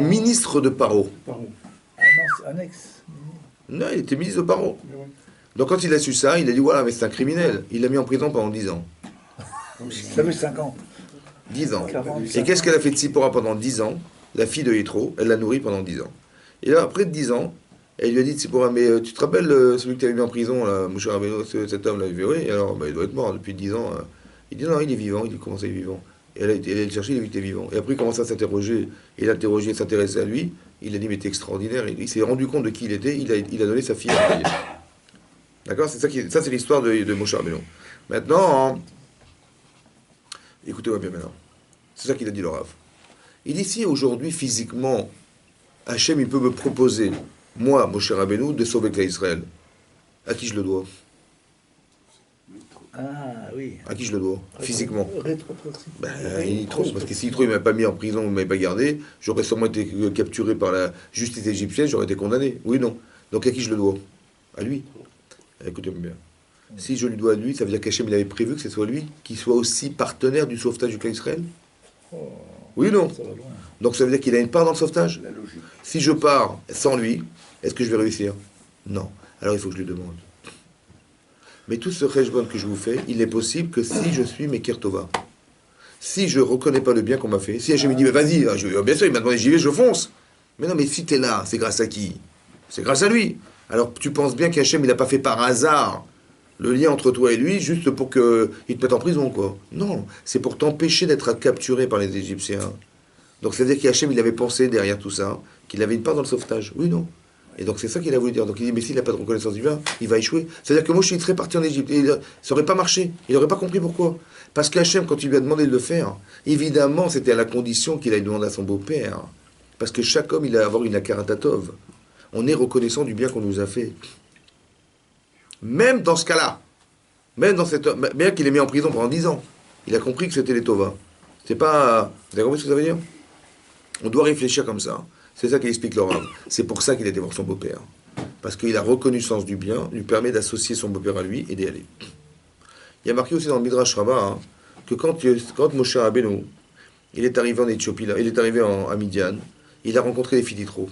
ministres de Paro. Ah non, c'est annexe. Non, il était ministre de Paro. Donc quand il a su ça, il a dit, voilà, mais c'est un criminel. Il l'a mis en prison pendant 10 ans. Ça fait 50. 10 ans. 40, Et qu'est-ce qu'elle a fait de Tsipora pendant 10 ans? La fille de Yitro, elle l'a nourrie pendant 10 ans. Et là, après 10 ans, elle lui a dit, Tsipora, mais tu te rappelles celui que tu avais mis en prison, là, Moshe Rabbeinu, cet homme-là? Il dit, oui, alors il doit être mort depuis 10 ans. Il dit, non, il est vivant. Il dit, comment ça, il est vivant? Et elle a cherché, il a vu qu'il était vivant. Et après, il commence à s'interroger. Il a interrogé, s'intéresser à lui. Il a dit, mais t'es extraordinaire. Il s'est rendu compte de qui il était. Il a donné sa fille à marier. D'accord? Ça, c'est l'histoire de Moshe Rabbeinu. Maintenant, écoutez-moi bien maintenant. C'est ça qu'il a dit, le Rav. Il dit, si aujourd'hui, physiquement, Hachem, il peut me proposer, moi, Moshe Rabbeinu, de sauver Israël, à qui je le dois? Ah oui. À qui je le dois? Physiquement. Rétroproxy. Yitro, parce que si Yitro ne m'avait pas mis en prison, ne m'avait pas gardé, j'aurais sûrement été capturé par la justice égyptienne, j'aurais été condamné. Oui, non. Donc à qui je le dois? À lui. Écoutez-moi bien. Si je lui dois à lui, ça veut dire qu'Hachem il avait prévu que ce soit lui qui soit aussi partenaire du sauvetage du clan Israël? Oui ou non? Ça va loin. Donc ça veut dire qu'il a une part dans le sauvetage? Si je pars sans lui, est-ce que je vais réussir? Non. Alors il faut que je lui demande. Mais tout ce rejbon que je vous fais, il est possible que si je suis Mekir Tova, si je ne reconnais pas le bien qu'on m'a fait, si Hachem me dit, mais vas-y, bien sûr, il m'a demandé, j'y vais, je fonce. Mais non, mais si tu es là, c'est grâce à qui? C'est grâce à lui. Alors tu penses bien qu'Hachem, il n'a pas fait par hasard le lien entre toi et lui, juste pour qu'il te mette en prison, quoi. Non, c'est pour t'empêcher d'être capturé par les Égyptiens. Donc c'est-à-dire qu'Hachem, il avait pensé derrière tout ça, qu'il avait une part dans le sauvetage. Oui, non. Et donc c'est ça qu'il a voulu dire. Donc il dit, mais s'il n'a pas de reconnaissance divine, il va échouer. C'est-à-dire que moi je suis très parti en Égypte. Et ça n'aurait pas marché. Il n'aurait pas compris pourquoi. Parce qu'Hachem, quand il lui a demandé de le faire, évidemment c'était à la condition qu'il aille demander à son beau-père. Parce que chaque homme, il a à avoir une akaratatov. On est reconnaissant du bien qu'on nous a fait. Même dans ce cas-là. Même dans cette... Bien qu'il est mis en prison pendant 10 ans. Il a compris que c'était les Tova. C'est pas... Vous avez compris ce que ça veut dire? On doit réfléchir comme ça. C'est ça qu'il explique le Rav. C'est pour ça qu'il était voir son beau-père. Parce qu'il a reconnu le sens du bien, lui permet d'associer son beau-père à lui et d'y aller. Il y a marqué aussi dans le Midrash Rabbah que quand Moshe Rabbeinu, il est arrivé en Éthiopie, il est arrivé à Midian, il a rencontré les filles d'Yitro.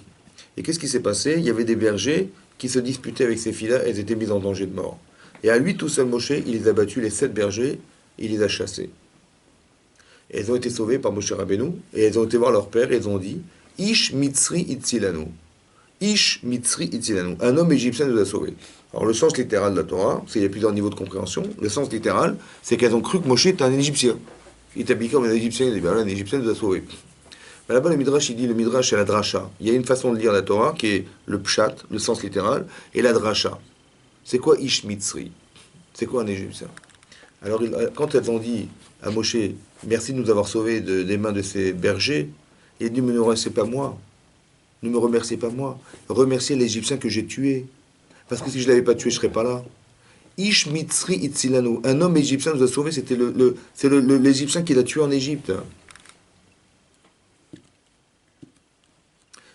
Et qu'est-ce qui s'est passé? Il y avait des bergers qui se disputaient avec ces filles-là, elles étaient mises en danger de mort. Et à lui tout seul, Moshe, il les a battus, les 7 bergers, il les a chassés. Et elles ont été sauvées par Moshe Rabbeinu, et elles ont été voir leur père, et elles ont dit, Ish Mitzri Itzilanu. Ish Mitzri Itzilanu. Un homme égyptien nous a sauvés. Alors le sens littéral de la Torah, c'est qu'il y a plusieurs niveaux de compréhension. Le sens littéral, c'est qu'elles ont cru que Moshe était un Égyptien. Il était habillé comme un Égyptien, il dit, ben là, un Égyptien nous a sauvés. Mais là-bas, le Midrash, il dit, le Midrash, c'est la dracha. Il y a une façon de lire la Torah, qui est le pshat, le sens littéral, et la dracha. C'est quoi Ish Mitzri? C'est quoi un Égyptien? Alors, quand elles ont dit à Moshe, merci de nous avoir sauvés des mains de ces bergers, il a dit, mais ne remerciez pas moi. Ne me remerciez pas moi. Remerciez l'Égyptien que j'ai tué. Parce que si je ne l'avais pas tué, je ne serais pas là. Ish Mitzri Itzilanu. Un homme égyptien nous a sauvés, c'était l'Égyptien qui l'a tué en Égypte.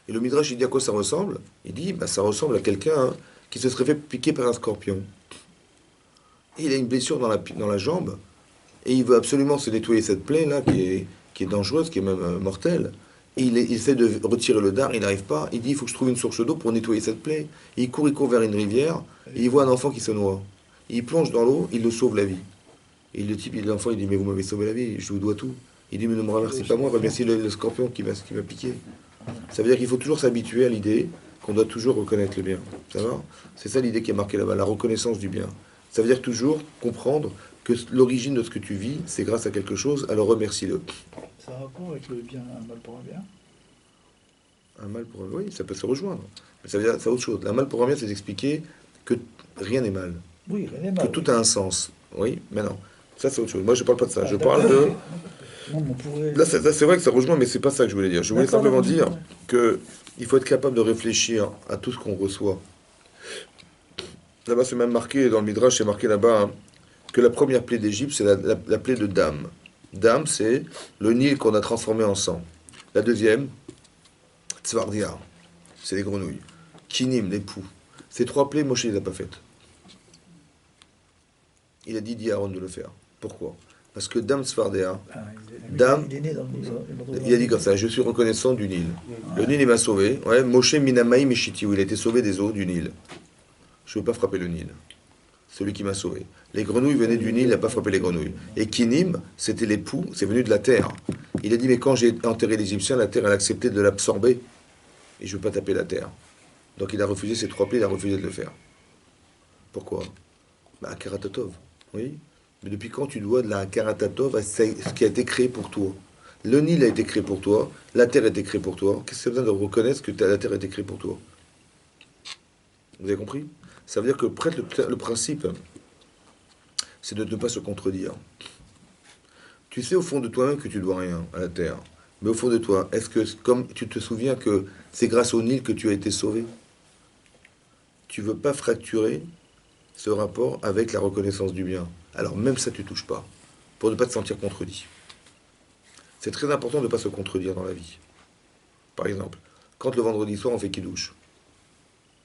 Et le Midrash, il dit à quoi ça ressemble? Il dit, bah, ça ressemble à quelqu'un qui se serait fait piquer par un scorpion. Et il a une blessure dans la jambe, et il veut absolument se nettoyer cette plaie-là, qui est dangereuse, qui est même mortelle. Et il essaie de retirer le dard, il n'arrive pas. Il dit, il faut que je trouve une source d'eau pour nettoyer cette plaie. Et il court vers une rivière, et il voit un enfant qui se noie. Il plonge dans l'eau, il le sauve la vie. Et l'enfant, il dit, mais vous m'avez sauvé la vie, je vous dois tout. Il dit, mais ne me remerciez pas moi, remerciez le scorpion qui m'a piqué. Ça veut dire qu'il faut toujours s'habituer à l'idée qu'on doit toujours reconnaître le bien. Ça va? C'est ça l'idée qui est marquée là-bas, la reconnaissance du bien. Ça veut dire toujours comprendre que l'origine de ce que tu vis, c'est grâce à quelque chose, alors remercie-le. Ça a un rapport avec le bien, un mal pour un bien? Un mal pour un bien, oui, ça peut se rejoindre. Mais ça veut dire, c'est autre chose. Un mal pour un bien, c'est d'expliquer que rien n'est mal. Oui, rien n'est mal. Que tout a un sens. Oui, mais non. Ça, c'est autre chose. Moi, je ne parle pas de ça. Je parle de... Non, on pourrait... Là, c'est vrai que ça rejoint, mais c'est pas ça que je voulais dire. Je voulais simplement dire qu'il faut être capable de réfléchir à tout ce qu'on reçoit. Là-bas, c'est même marqué, dans le Midrash, c'est marqué là-bas, hein, que la première plaie d'Égypte, c'est la plaie de Dam. Dam, c'est le Nil qu'on a transformé en sang. La deuxième, Tzvardia, c'est les grenouilles. Kinim, les poux. Ces 3 plaies, Moshe ne les a pas faites. Il a dit à Aaron de le faire. Pourquoi? Parce que Dam Tzvardia, Dam, il est né dans le Nil. il a dit comme ça, je suis reconnaissant du Nil. Le Nil, il m'a sauvé. Ouais, Moshe Minamaï Meshitiou, il a été sauvé des eaux du Nil. Je ne veux pas frapper le Nil. Celui qui m'a sauvé. Les grenouilles venaient du Nil, il n'a pas frappé les grenouilles. Et Kinim, c'était les poux, c'est venu de la terre. Il a dit, mais quand j'ai enterré l'Égyptien, la terre, elle a accepté de l'absorber. Et je ne veux pas taper la terre. Donc il a refusé ces 3 plaies, il a refusé de le faire. Pourquoi? Bah, Karatatov. Oui. Mais depuis quand tu dois de la Karatatov à ce qui a été créé pour toi? Le Nil a été créé pour toi, la terre a été créée pour toi. Qu'est-ce que ça veut dire de reconnaître que la terre a été créée pour toi? Vous avez compris? Ça veut dire que le principe, c'est de ne pas se contredire. Tu sais au fond de toi-même que tu dois rien à la terre. Mais au fond de toi, est-ce que, comme tu te souviens que c'est grâce au Nil que tu as été sauvé, tu veux pas fracturer ce rapport avec la reconnaissance du bien? Alors même ça, tu touches pas, pour ne pas te sentir contredit. C'est très important de ne pas se contredire dans la vie. Par exemple, quand le vendredi soir, on fait kidouche.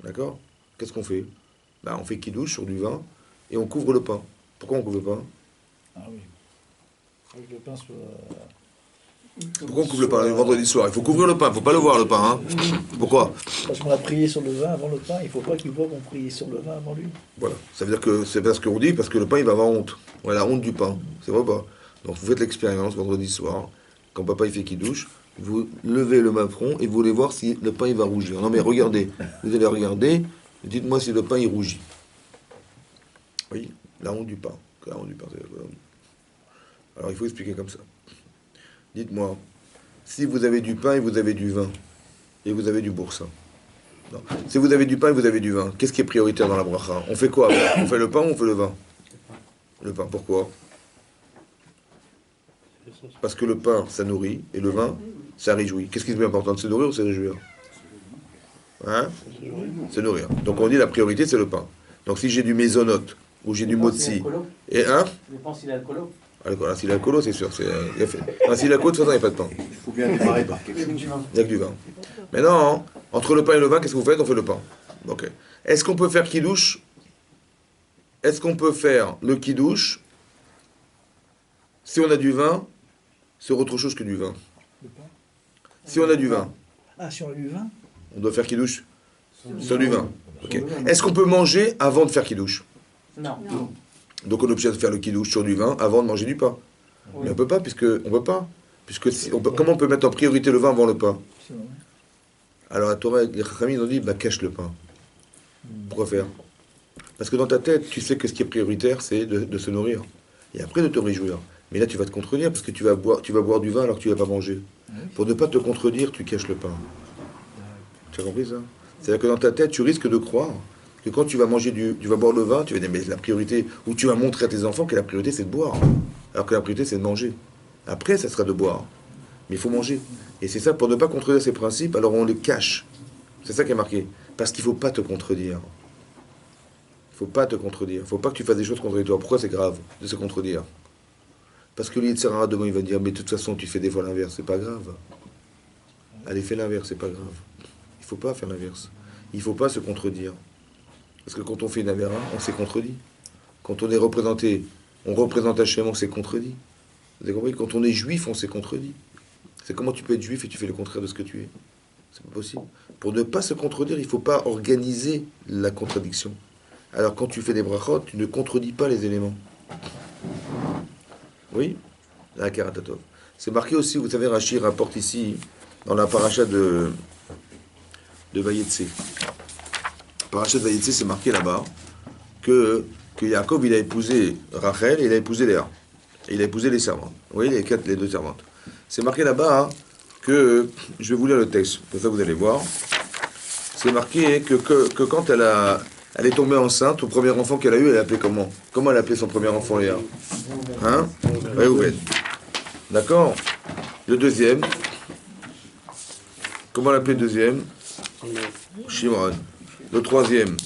D'accord? Qu'est-ce qu'on fait? Ben, on fait kidouche sur du vin et on couvre le pain. Pourquoi on couvre le pain? Ah oui. Avec le pain sur... Pourquoi on couvre le pain le vendredi soir? Il faut couvrir le pain, il ne faut pas le voir le pain. Hein? Pourquoi? Parce qu'on a prié sur le vin avant le pain, il ne faut pas qu'il voit qu'on priait sur le vin avant lui. Voilà, ça veut dire que c'est parce qu'on dit, parce que le pain il va avoir honte. Ouais, la honte du pain, c'est vrai ou pas? Donc vous faites l'expérience vendredi soir, quand papa il fait kidouche, vous levez le main front et vous voulez voir si le pain il va rougir. Non mais regardez, vous allez regarder, dites-moi si le pain il rougit. Oui, la honte du pain. La honte du pain, alors il faut expliquer comme ça. Dites-moi, si vous avez du pain et vous avez du vin, et vous avez du boursin. Non. Si vous avez du pain et vous avez du vin, qu'est-ce qui est prioritaire dans la bracha? On fait quoi? On fait le pain ou on fait le vin? Le pain, pourquoi? Parce que le pain, ça nourrit, et le vin, ça réjouit. Qu'est-ce qui est plus important, de se nourrir ou de se réjouir? Hein? Se nourrir. Donc on dit la priorité, c'est le pain. Donc si j'ai du mésonote, ou j'ai du motzi, et un... Je pense qu'il est alcoolo. Alors, s'il est alcoolo, c'est sûr. S'il est alcoolo, de toute façon, il n'y a pas de pain. Il faut bien démarrer par quelque chose. Il n'y a que du vin. Mais non, entre le pain et le vin, qu'est-ce que vous faites? On fait le pain. Ok. Est-ce qu'on peut faire kidouche? Est-ce qu'on peut faire le kidouche si on a du vin sur autre chose que du vin? Si on a du vin. Ah, si on a du vin? On doit faire kidouche sur du vin. Ok. Est-ce qu'on peut manger avant de faire kidouche? Non. Donc on est obligé de faire le kidouche sur du vin avant de manger du pain. Oui. Mais on peut pas, comment on peut mettre en priorité le vin avant le pain? C'est vrai. Alors la Torah, les Chachamim ont dit, bah cache le pain. Pourquoi faire? Parce que dans ta tête, tu sais que ce qui est prioritaire, c'est de se nourrir. Et après de te réjouir. Mais là, tu vas te contredire parce que tu vas boire du vin alors que tu ne vas pas manger. Pour ne pas te contredire, tu caches le pain. Tu as compris ça? C'est-à-dire que dans ta tête, tu risques de croire que quand tu vas tu vas boire le vin, tu vas dire, mais la priorité, ou tu vas montrer à tes enfants que la priorité, c'est de boire. Alors que la priorité, c'est de manger. Après, ça sera de boire. Mais il faut manger. Et c'est ça, pour ne pas contredire ces principes, alors on les cache. C'est ça qui est marqué. Parce qu'il ne faut pas te contredire. Il ne faut pas te contredire. Il ne faut pas que tu fasses des choses contradictoires. Pourquoi c'est grave de se contredire? Parce que l'Yitzhara demain, il va dire, mais de toute façon, tu fais des fois l'inverse, c'est pas grave. Allez, fais l'inverse, c'est pas grave. Il ne faut pas faire l'inverse. Il ne faut pas se contredire. Parce que quand on fait une avéra, on s'est contredit. Quand on est représenté, on représente Hachem, on s'est contredit. Vous avez compris? Quand on est juif, on s'est contredit. C'est comment tu peux être juif et tu fais le contraire de ce que tu es. C'est pas possible. Pour ne pas se contredire, il ne faut pas organiser la contradiction. Alors quand tu fais des brachot, tu ne contredis pas les éléments. Oui, la Karatatov. C'est marqué aussi, vous savez, Rashi rapporte ici, dans la paracha de Vayetse. Paracha de Vayetse, c'est marqué là-bas que Yaakov, il a épousé Rachel et il a épousé Léa. Et il a épousé les servantes. Vous voyez, les deux servantes. C'est marqué là-bas que, je vais vous lire le texte, comme ça vous allez voir. C'est marqué que quand elle est tombée enceinte, au premier enfant qu'elle a eu, elle a appelé comment? Comment elle a appelé son premier enfant, Léa? Hein? Réhouven. D'accord? Le deuxième. Comment elle a appelé le deuxième? Shimron. Le troisième.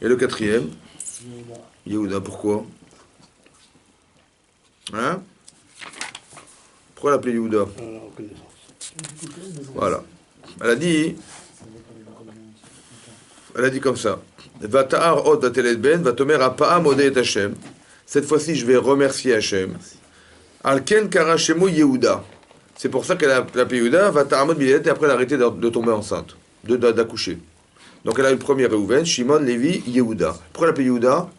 Et le quatrième? Yehuda. Pourquoi? Hein? Pourquoi elle a appelé Yehuda? Voilà. Elle a dit comme ça. Vata'ar od vatelet ben, vatomer apa'am odeh et Hashem. Cette fois-ci, je vais remercier Hashem. Alken karashemo Yehuda. C'est pour ça qu'elle a appelé Yehuda, vata'amod bilet, et après elle a arrêté de tomber enceinte, d'accoucher. Donc elle a eu le premier Réhouven, Shimon, Lévi, Yehuda. Pourquoi elle a appelé Yehuda?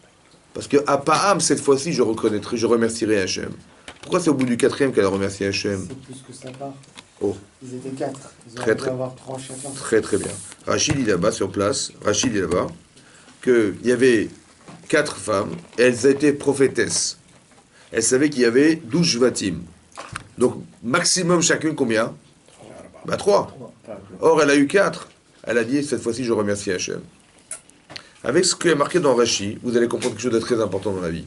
Parce que apa'am, cette fois-ci, je remercierai Hashem. Pourquoi c'est au bout du quatrième qu'elle a remercié Hashem? C'est plus que ça part. Oh. Ils étaient 4. Ils Très, auraient très. pu avoir 3 chacun. Très très bien. Rachid dit là-bas, sur place, Rachid dit là-bas, qu'il y avait 4 femmes, et elles étaient prophétesses. Elles savaient qu'il y avait 12 Shvatim. Donc, maximum chacune combien? 3. Or, elle a eu 4. Elle a dit, cette fois-ci, je remercie Hachem. Avec ce qui est marqué dans Rachid, vous allez comprendre quelque chose de très important dans la vie.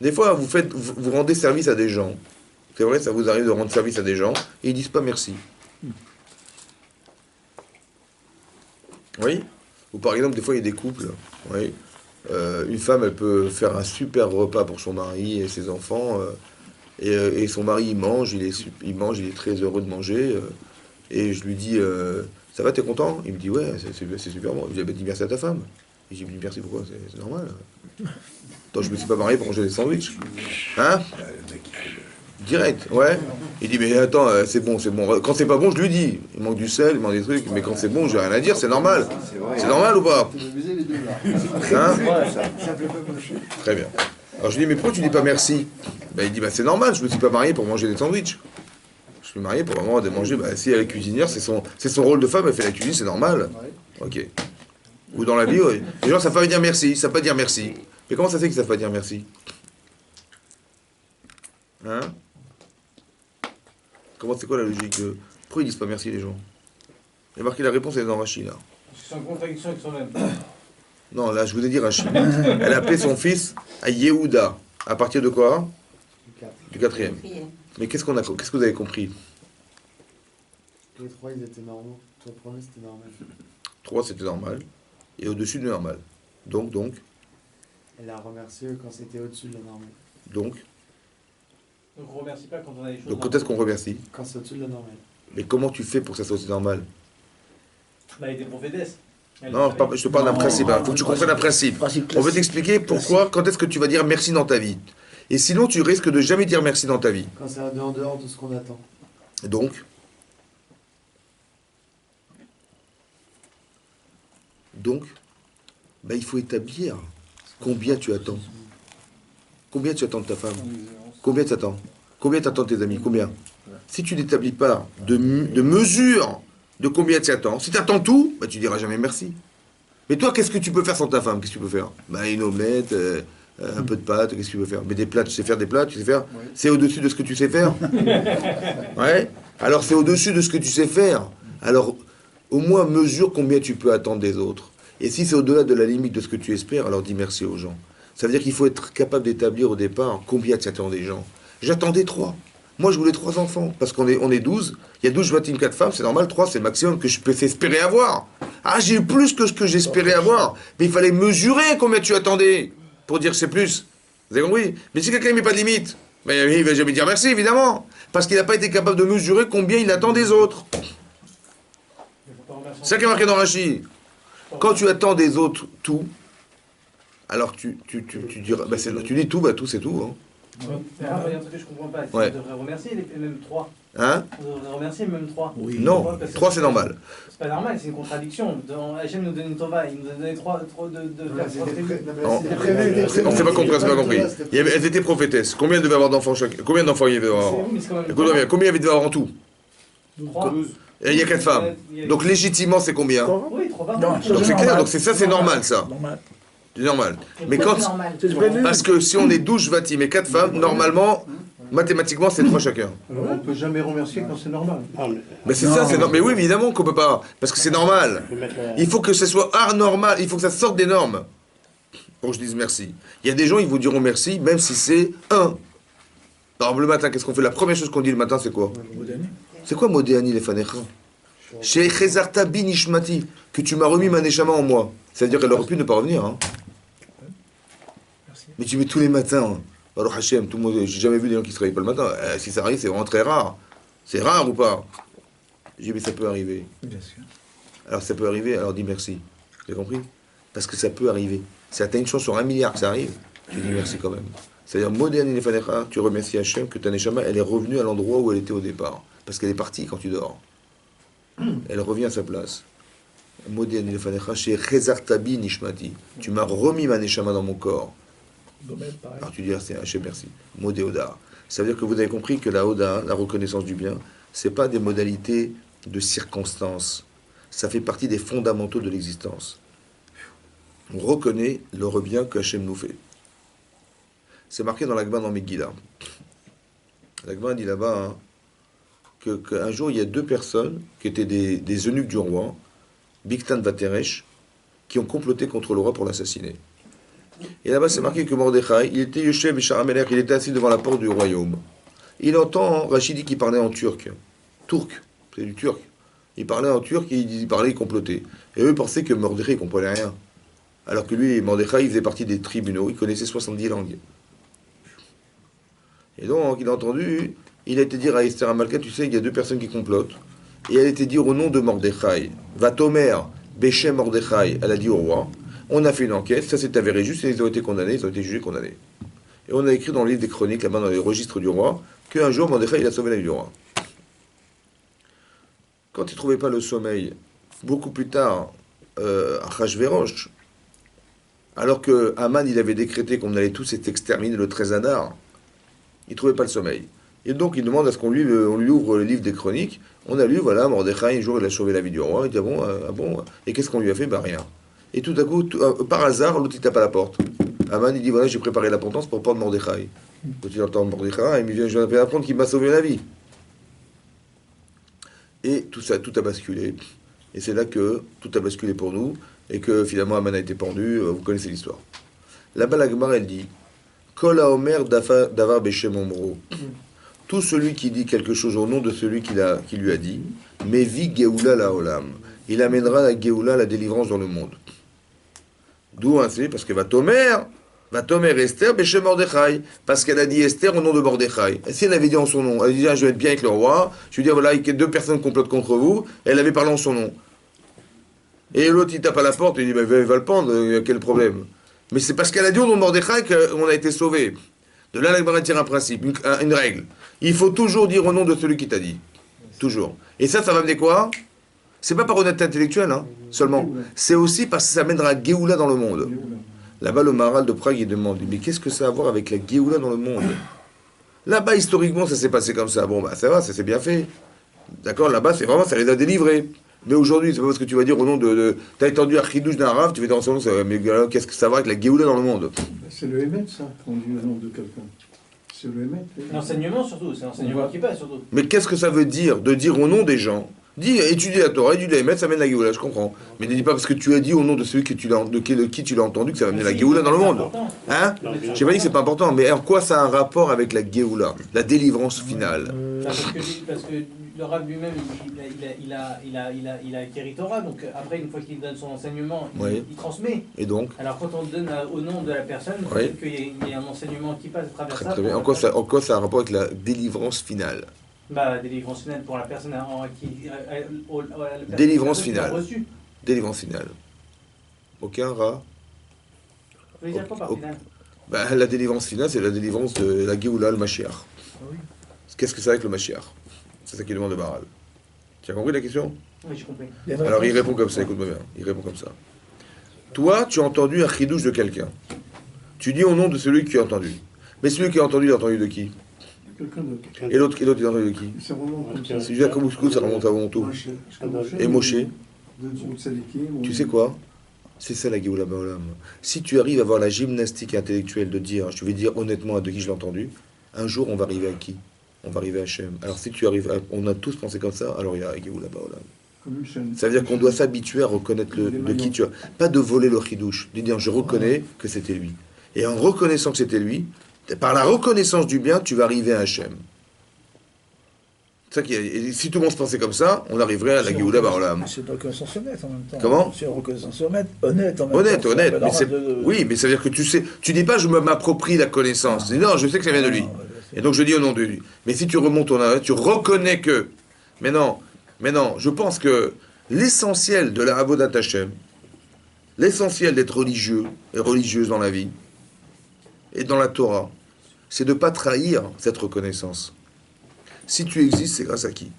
Des fois, vous rendez service à des gens. C'est vrai, ça vous arrive de rendre service à des gens, et ils disent pas merci. Oui. Ou par exemple, des fois, il y a des couples. Oui. Une femme, elle peut faire un super repas pour son mari et ses enfants. Et son mari, il mange, il est très heureux de manger. Et je lui dis, ça va, t'es content? Il me dit, ouais, c'est super bon. Je lui dis, merci à ta femme. Et je lui dis, merci, pourquoi? C'est normal. Attends, je me suis pas marié pour manger des sandwichs. Hein? Direct, ouais. Il dit, mais attends, c'est bon, c'est bon. Quand c'est pas bon, je lui dis. Il manque du sel, il manque des trucs. Mais quand c'est bon, j'ai rien à dire, c'est normal. C'est normal ou pas? Hein? Très bien. Alors je lui dis, mais pourquoi tu dis pas merci? Ben, il dit, bah c'est normal, je me suis pas marié pour manger des sandwichs. Je suis marié pour vraiment manger. Bah, si elle est cuisinière, c'est son rôle de femme, elle fait la cuisine, c'est normal. Ok. Ou dans la vie, oui. Les gens savent pas dire merci, ils savent pas dire merci. Mais comment ça fait qu'ils savent pas dire merci? Hein? Comment c'est quoi la logique de... Pourquoi ils disent pas merci les gens? Il y a marqué la réponse, elle est dans Rachid là. C'est en contradiction avec soi-même. Non, là je vous ai dit Rachid. Elle a appelé son fils à Yehuda. À partir de quoi? Du quatrième. Mais qu'est-ce que vous avez compris? Les 3, ils étaient normaux. Toi, le premier, c'était normal. 3 c'était normal. Et au-dessus de normal. Donc. Elle a remercié quand c'était au-dessus de la normale. Donc on ne remercie pas quand on a des choses. Donc quand est-ce qu'on remercie? Quand c'est au-dessus de la normale. Mais comment tu fais pour que ça soit aussi normal? Bah, elle était prophétesse. Non, je te parle d'un principe. Il faut que tu comprennes un principe. On veut t'expliquer pourquoi, quand est-ce que tu vas dire merci dans ta vie. Et sinon, tu risques de jamais dire merci dans ta vie. Quand c'est en dehors de ce qu'on attend. Donc, bah, il faut établir Combien tu attends? Combien tu attends de ta femme? Combien tu attends? Combien t'attends de tes amis? Combien? Si tu n'établis pas de mesure de combien tu attends, si tu attends tout, bah, tu diras jamais merci. Mais toi, qu'est-ce que tu peux faire sans ta femme? Qu'est-ce que tu peux faire? Bah, une omelette, un peu de pâtes, qu'est-ce que tu peux faire? Mais des plats, tu sais faire des plats, tu sais faire? Oui. C'est au-dessus de ce que tu sais faire? Ouais. Alors c'est au-dessus de ce que tu sais faire. Alors, au moins mesure combien tu peux attendre des autres. Et si c'est au-delà de la limite de ce que tu espères, alors dis merci aux gens. Ça veut dire qu'il faut être capable d'établir au départ combien tu attends des gens. J'attendais 3. Moi, je voulais 3 enfants, parce qu'on est 12. Il y a 12 joatim, 4 femmes, c'est normal, 3, c'est le maximum que je peux espérer avoir. Ah, j'ai eu plus que ce que j'espérais avoir. Mais il fallait mesurer combien tu attendais pour dire c'est plus. Vous avez compris? Mais si quelqu'un ne met pas de limite, ben, il ne va jamais dire merci, évidemment. Parce qu'il n'a pas été capable de mesurer combien il attend des autres. C'est ça qui est marqué dans Rashi. Quand tu attends des autres tout, alors tu diras, bah tu dis tout, bah tout c'est tout. Hein. Il y a un truc que je comprends pas. On devrait remercier même 3. Hein? On devrait remercier même 3. Oui. Non, 3 c'est normal. C'est pas normal, c'est une contradiction. Hachem nous donne une tova, il nous a donné 3 de faire 3 tribus. On s'est pas compris, on s'est pas compris. Elles étaient prophétesses. Combien devait avoir d'enfants chacun? Combien d'enfants il y avait avoir? Combien il y avait devait avoir en tout? 3. Et il y a 4 femmes. Donc légitimement c'est combien? Oui, 3 femmes. Donc c'est clair, donc c'est ça, c'est normal ça. C'est normal. Mais quand. Parce que si on est 12 shvatim et 4 femmes, normalement, mathématiquement, c'est 3 chacun. Alors on ne peut jamais remercier quand c'est normal. Mais c'est ça, c'est normal. Mais oui, évidemment qu'on peut pas. Parce que c'est normal. Il faut que ce soit anormal. Il faut que ça sorte des normes. Pour que je dise merci. Il y a des gens, ils vous diront merci, même si c'est 1. Par exemple, le matin, qu'est-ce qu'on fait? La première chose qu'on dit le matin, c'est quoi? C'est quoi Modéani les fanecha? Chez Chezarta binishmati, que tu m'as remis ma neshama en moi. C'est-à-dire qu'elle aurait pu ne pas revenir. Hein. Mais tu mets tous les matins. Hein. Alors Hachem, tout le monde, j'ai jamais vu des gens qui se réveillent pas le matin. Si ça arrive, c'est vraiment très rare. C'est rare ou pas? J'ai dit, mais ça peut arriver. Bien sûr. Alors ça peut arriver, alors dis merci. Tu as compris? Parce que ça peut arriver. Si tu as une chance sur 1 milliard que ça arrive, tu dis merci quand même. C'est-à-dire, Modéani Nefanecha, tu remercies Hachem que ta neshama, elle est revenue à l'endroit où elle était au départ. Parce qu'elle est partie quand tu dors. Elle revient à sa place. Modéani Nefanecha, chez Chezartabi Nishmati. Tu m'as remis ma neshama dans mon corps. Alors tu dis, c'est Hachem, merci. Modé Oda. Ça veut dire que vous avez compris que la Oda, la reconnaissance du bien, c'est pas des modalités de circonstances. Ça fait partie des fondamentaux de l'existence. On reconnaît le bien que Hachem nous fait. C'est marqué dans l'Agma dans Megillah. L'Agma dit là-bas qu'un jour, il y a 2 personnes qui étaient des eunuques du roi, Bigtan Vateresh, qui ont comploté contre le roi pour l'assassiner. Et là-bas, c'est marqué que Mordechai, il était Yoshev et Sharamelech, il était assis devant la porte du royaume. Il entend Rachidi qui parlait en turc. Turc, c'est du turc. Il parlait en turc, il complotait. Et eux pensaient que Mordechai ne comprenait rien. Alors que lui, Mordechai, il faisait partie des tribunaux, il connaissait 70 langues. Et donc, il a entendu, il a été dire à Esther Amalka, tu sais, il y a 2 personnes qui complotent. Et elle a été dire au nom de Mordechai, Vatomer, Béchem Mordechai, elle a dit au roi, on a fait une enquête, ça s'est avéré juste, et ils ont été condamnés, ils ont été jugés, condamnés. Et on a écrit dans le livre des chroniques, là-bas dans les registres du roi, qu'un jour, Mordechai, il a sauvé la vie du roi. Quand il ne trouvait pas le sommeil, beaucoup plus tard, à Hachvérosh, alors que Haman, il avait décrété qu'on allait tous être exterminés le 13 Adar, il ne trouvait pas le sommeil. Et donc, il demande à ce qu'on lui ouvre le livre des chroniques. On a lu, voilà, Mordechai, un jour, il a sauvé la vie du roi. Il dit, ah bon, et qu'est-ce qu'on lui a fait? Ben rien. Et tout à coup, par hasard, l'autre, il tape à la porte. Haman, il dit, voilà, j'ai préparé la potence pour prendre Mordechai. Quand il entend Mordechai, il vient, je vais apprendre qu'il m'a sauvé la vie. Et tout ça, tout a basculé. Et c'est là que tout a basculé pour nous, et que finalement, Haman a été pendu. Vous connaissez l'histoire. Là-bas, la Gemara, elle dit, Kol haomer davar beshem omro. Tout celui qui dit quelque chose au nom de celui qui lui a dit, Mevi Geoula la Olam. Il amènera la Geoula, la délivrance dans le monde. D'où c'est parce que va Tomer Esther Beshem Mordechai. Parce qu'elle a dit Esther au nom de Mordechai. Et si elle avait dit en son nom, elle dit je vais être bien avec le roi, je vais dire voilà, il y a 2 personnes complotent contre vous, elle avait parlé en son nom. Et l'autre il tape à la porte et il dit il va le pendre, quel problème? Mais c'est parce qu'elle a dit au nom de Mordechai qu'on a été sauvé. De là, la Gemara tire un principe, une règle. Il faut toujours dire au nom de celui qui t'a dit. Toujours. Et ça va amener quoi? C'est pas par honnêteté intellectuelle, hein, seulement. C'est aussi parce que ça amènera Géoula dans le monde. Là-bas, le Maharal de Prague, il demande, mais qu'est-ce que ça a à voir avec la Géoula dans le monde? Là-bas, historiquement, ça s'est passé comme ça. Bon, bah ça va, ça s'est bien fait. D'accord, là-bas, c'est vraiment, ça les a délivrés. Mais aujourd'hui, c'est pas parce que tu vas dire au nom t'as entendu un chidouche d'un rave, tu vas dire en ce moment, mais qu'est-ce que ça va avec la Géoula dans le monde? C'est le Hémet, ça, qu'on dit au nom de quelqu'un. C'est le Hémet. L'enseignement surtout, c'est l'enseignement qui passe surtout. Mais qu'est-ce que ça veut dire de dire au nom des gens? Dis, étudie la Torah, étudie la Hémet, ça mène la Géoula, je comprends. Mais ne dis pas parce que tu as dit au nom de celui de qui tu l'as entendu que ça va mener la Géoula dans le monde. Hein? J'ai pas dit que c'est pas important, mais en quoi ça a un rapport avec la Géoula, la délivrance finale? Parce que le Rav lui-même, il a acquéri Torah, donc après, une fois qu'il donne son enseignement, il transmet. Et donc? Alors quand on donne au nom de la personne, peut-être qu'il y a un enseignement qui passe à travers ça. Très bien. En quoi ça a un rapport avec la délivrance finale? Délivrance finale pour la personne délivrance qui finale. Délivrance finale. Aucun rat. Vous voulez dire quoi par finale? La délivrance finale, c'est la délivrance de la Géoula, le Mashiach. Oui. Qu'est-ce que c'est avec le Mashiach? C'est ça qu'il demande de Maharal. Tu as compris la question? Oui, j'ai compris. Alors il répond comme ça, écoute-moi bien. Il répond comme ça. Toi, tu as entendu un chidouche de quelqu'un. Tu dis au nom de celui qui a entendu. Mais celui qui a entendu, il a entendu de qui? Quelqu'un d'autre. Et l'autre, il a entendu de qui? C'est vraiment comme ça. Si Jacques Mouscou, ça remonte à Montou. Et Moshe, tu sais quoi? C'est ça la Géoula Baolam. Si tu arrives à avoir la gymnastique intellectuelle de dire, je vais dire honnêtement de qui je l'ai entendu, un jour on va arriver à qui? On va arriver à Hachem. Alors si tu arrives, on a tous pensé comme ça, alors il y a la Géoula Baolam. Ça veut dire qu'on doit s'habituer à reconnaître de qui tu as. Pas de voler le chidouche, de dire je reconnais que c'était lui. Et en reconnaissant que c'était lui, par la reconnaissance du bien, tu vas arriver à Hachem. Ça et si tout le monde se pensait comme ça, on arriverait à la Géoula Baolam. C'est une reconnaissance honnête en même temps. Comment? C'est une reconnaissance honnête en même temps. Honnête. Oui, mais ça veut dire que tu sais, tu dis pas je m'approprie la connaissance. Tu dis non, je sais que ça vient de lui. Et donc je dis au nom de lui. Mais si tu remontes au nom, tu reconnais que. Mais non, je pense que l'essentiel de la Avodat Hashem, l'essentiel d'être religieux et religieuse dans la vie, et dans la Torah, c'est de ne pas trahir cette reconnaissance. Si tu existes, c'est grâce à qui?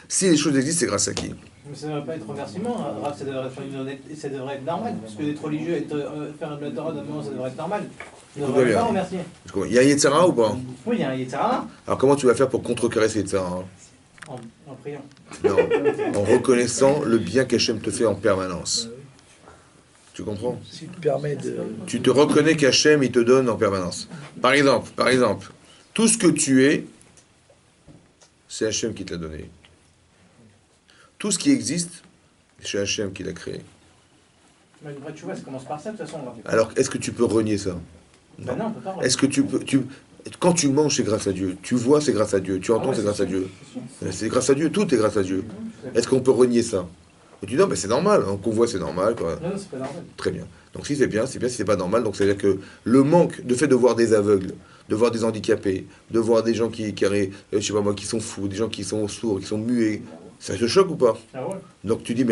Si les choses existent, c'est grâce à qui? Mais ça ne devrait pas être remerciement, ça devrait être normal, parce que d'être religieux et faire de la Torah d'un moment, ça devrait être normal. On ne devrait pas remercier. Il y a un Yetzara ou pas? Oui, il y a un Yetzara. Alors comment tu vas faire pour contrecarrer ce Yetzara? En priant. Non, en reconnaissant le bien qu'Hachem te fait en permanence. Tu comprends? Tu te reconnais qu'Hachem, il te donne en permanence. Par exemple, tout ce que tu es, c'est Hachem qui te l'a donné. Tout ce qui existe, c'est Hachem qui l'a créé. Mais une vraie tchouva, ça commence par ça, de toute façon. Alors, est-ce que tu peux renier ça? Non, on peut pas. Est-ce que tu peux... Quand tu manges, c'est grâce à Dieu. Tu vois, c'est grâce à Dieu. Tu entends, c'est grâce à Dieu. C'est grâce à Dieu. Tout est grâce à Dieu. Est-ce qu'on peut renier ça? Et tu dis non, mais c'est normal. Qu'on voit, c'est normal. Quoi. Non, c'est pas normal. Très bien. Donc si c'est bien. Si c'est pas normal, donc c'est-à-dire que le manque, de fait de voir des aveugles, de voir des handicapés, de voir des gens qui je sais pas moi, qui sont fous, des gens qui sont sourds, qui sont muets, ça te choque ou pas? Ah ouais. Donc tu dis,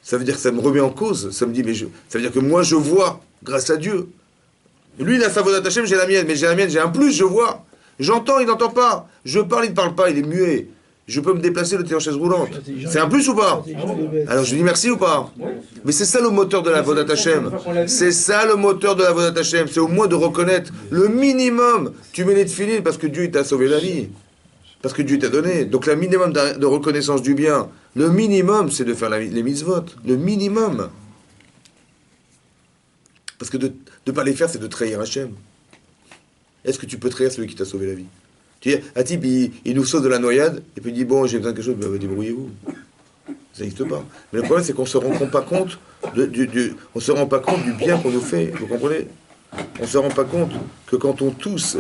ça veut dire que ça me remet en cause. Ça me dit, ça veut dire que moi je vois grâce à Dieu. Lui, il a sa Avodat Hashem, j'ai la mienne, mais j'ai un plus, je vois. J'entends, il n'entend pas. Je parle, il ne parle pas, il est muet. Je peux me déplacer, le en chaise roulante. C'est un plus ou pas? Alors je dis merci ou pas? Mais c'est ça le moteur de la Avodat Hashem. C'est ça le moteur de la Avodat Hashem. C'est au moins de reconnaître le minimum. Tu mets les tefilines parce que Dieu il t'a sauvé la vie. Parce que Dieu t'a donné. Donc le minimum de reconnaissance du bien, le minimum, c'est de faire les mitzvot. Le minimum. Parce que de ne pas les faire, c'est de trahir Hachem. Est-ce que tu peux trahir celui qui t'a sauvé la vie? Tu dis, un type, il nous sauve de la noyade, et puis il dit, bon, j'ai besoin de quelque chose, débrouillez-vous. Ça n'existe pas. Mais le problème, c'est qu'on ne se rend pas compte on se rend pas compte du bien qu'on nous fait, vous comprenez? On ne se rend pas compte que quand on tousse,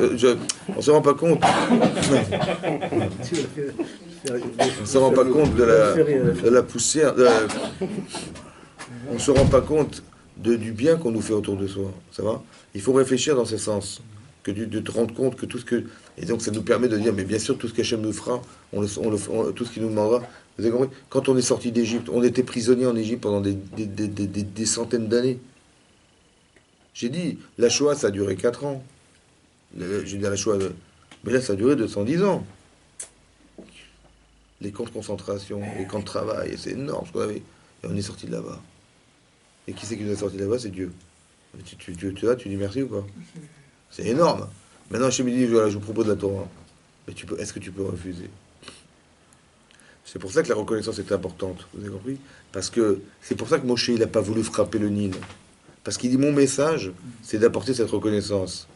on se rend pas compte. On se rend pas compte de la poussière. On se rend pas compte du bien qu'on nous fait autour de soi. Ça va? Il faut réfléchir dans ce sens. De te rendre compte que tout ce que... Et donc ça nous permet de dire, mais bien sûr, tout ce qu'Hachem nous fera, tout ce qu'il nous demandera. Vous avez compris? Quand on est sorti d'Égypte, on était prisonnier en Égypte pendant des centaines d'années. J'ai dit, la Shoah, ça a duré 4 ans. J'ai dit la Shoah, mais là, ça a duré 210 ans. Les camps de concentration, les camps de travail, c'est énorme ce qu'on avait. Et on est sorti de là-bas. Et qui c'est qui nous a sorti là-bas? C'est Dieu. Tu dis merci ou pas? C'est énorme. Maintenant, Hachem dit, voilà, je vous propose la Torah. Mais est-ce que tu peux refuser? C'est pour ça que la reconnaissance est importante. Vous avez compris? Parce que c'est pour ça que Moshe, il n'a pas voulu frapper le Nil. Parce qu'il dit, mon message, c'est d'apporter cette reconnaissance.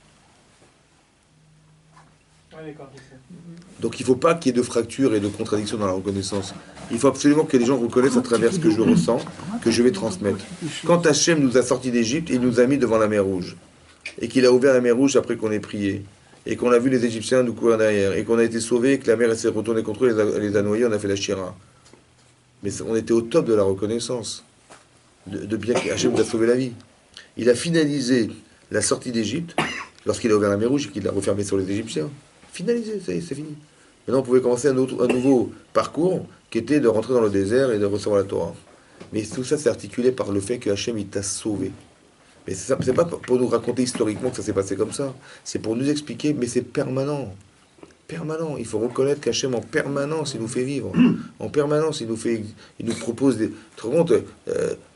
Donc il ne faut pas qu'il y ait de fractures et de contradictions dans la reconnaissance. Il faut absolument que les gens reconnaissent à travers ce que je ressens, que je vais transmettre. Quand Hachem nous a sortis d'Égypte, il nous a mis devant la mer Rouge. Et qu'il a ouvert la mer Rouge après qu'on ait prié. Et qu'on a vu les Égyptiens nous courir derrière. Et qu'on a été sauvés, et que la mer s'est retournée contre eux, les a noyés, on a fait la Shira. Mais on était au top de la reconnaissance. De bien qu'Hachem nous a sauvé la vie. Il a finalisé la sortie d'Égypte lorsqu'il a ouvert la mer Rouge et qu'il l'a refermée sur les Égyptiens. Finalisé, ça y est, c'est fini. Maintenant, on pouvait commencer un nouveau parcours qui était de rentrer dans le désert et de recevoir la Torah. Mais tout ça, c'est articulé par le fait que Hachem, il t'a sauvé. Mais c'est pas pour nous raconter historiquement que ça s'est passé comme ça. C'est pour nous expliquer, mais c'est permanent. Permanent. Il faut reconnaître qu'Hachem, en permanence, il nous fait vivre. En permanence, il nous propose des... Tu te rends compte,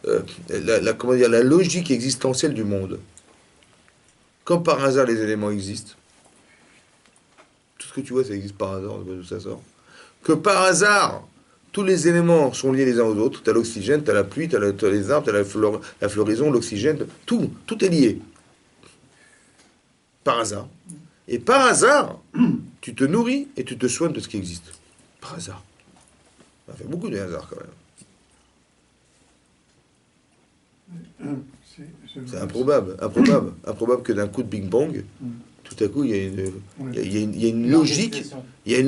la logique existentielle du monde. Comme par hasard, les éléments existent. Tout ce que tu vois, ça existe par hasard, d'où ça sort. Que par hasard, tous les éléments sont liés les uns aux autres. Tu as l'oxygène, tu as la pluie, tu as les arbres, tu as la floraison, l'oxygène, tout est lié. Par hasard. Et par hasard, tu te nourris et tu te soignes de ce qui existe. Par hasard. Ça fait beaucoup de hasard quand même. C'est improbable que d'un coup de Big Bang, tout à coup, il y a une logique, il y a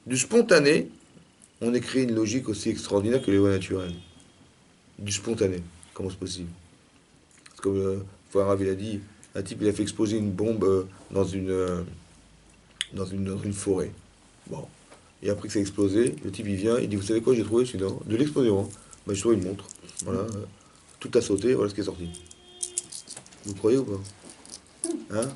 du spontané, on ait créé une logique aussi extraordinaire que les lois naturelles. Du spontané. Comment c'est possible? Comme Fouarav, il a dit, un type, il a fait exploser une bombe dans une forêt. Bon. Et après que ça a explosé, le type, il vient, il dit, vous savez quoi, j'ai trouvé celui-là? De l'explosion. Bah, je trouve une montre. Voilà. Tout a sauté, voilà ce qui est sorti. Vous croyez ou pas? Hein?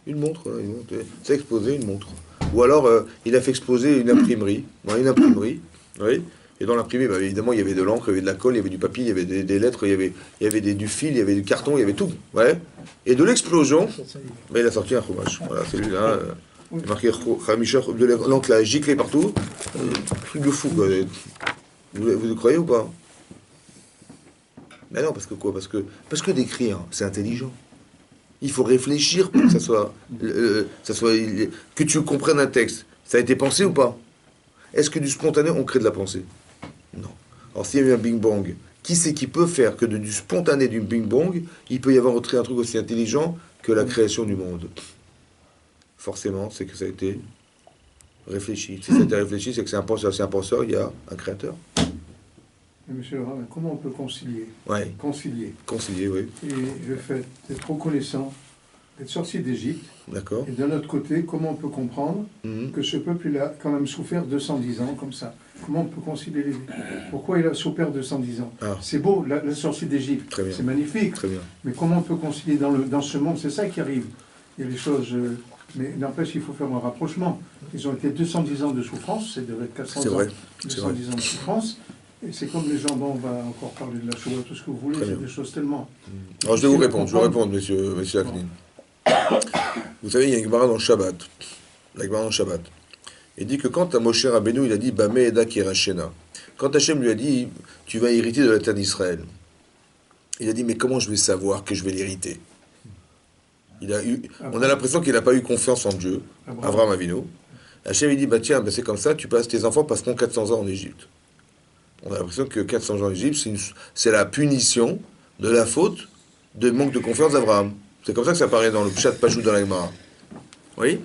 Une montre, voilà, une montre. Ça a explosé, une montre. Ou alors, il a fait exploser une imprimerie. Voilà, une imprimerie. Oui. Et dans l'imprimerie, bah, évidemment, il y avait de l'encre, il y avait de la colle, il y avait du papier, il y avait des lettres, il y avait du fil, il y avait du carton, il y avait tout. Ouais. Et de l'explosion, bah, il a sorti un fromage. Voilà, c'est celui-là. Il a marqué de l'encre a giclé partout. Truc de fou, quoi. Vous le croyez ou pas? Mais non, parce que quoi? Parce que d'écrire, c'est intelligent. Il faut réfléchir pour que ça soit, que tu comprennes un texte. Ça a été pensé ou pas? Est-ce que du spontané, on crée de la pensée? Non. Alors s'il y a eu un Big Bang, qui c'est qui peut faire que du spontané du Big Bang, il peut y avoir un truc aussi intelligent que la création du monde? Forcément, c'est que ça a été réfléchi. Si ça a été réfléchi, c'est que c'est un penseur. C'est un penseur, il y a un créateur. Mais monsieur le rabbin, comment on peut concilier? Ouais. Concilier, oui. Et le fait d'être reconnaissant, d'être sorti d'Égypte. D'accord. Et d'un autre côté, comment on peut comprendre que ce peuple, il a quand même souffert 210 ans comme ça? Comment on peut concilier les deux? Pourquoi il a souffert 210 ans? C'est beau, la sortie d'Égypte, c'est magnifique. Très bien. Mais comment on peut concilier dans ce monde? C'est ça qui arrive. Il y a des choses... mais n'empêche, il faut faire un rapprochement. Ils ont été 210 ans de souffrance, c'est de 400 ans. Vrai. 210 ans de souffrance. Et c'est comme les gens, bon, on va encore parler de la Shoah, tout ce que vous voulez, c'est des choses tellement... Alors je vais vous répondre, monsieur Aknin. Vous savez, il y a une Gemara dans le Shabbat. La Gemara dans le Shabbat. Il dit que quand Moshe Rabbeinu, il a dit Bameh Eda Kirachena. Quand Hachem lui a dit tu vas hériter de la terre d'Israël, il a dit mais comment je vais savoir que je vais l'hériter? On a l'impression qu'il n'a pas eu confiance en Dieu, Abraham Avinu. Hachem lui dit bah tiens, c'est comme ça, tes enfants passeront 400 ans en Égypte. On a l'impression que 400 ans en Égypte, c'est la punition de la faute de manque de confiance d'Abraham. C'est comme ça que ça apparaît dans le Pshat Pashut dans la Gemara. Oui?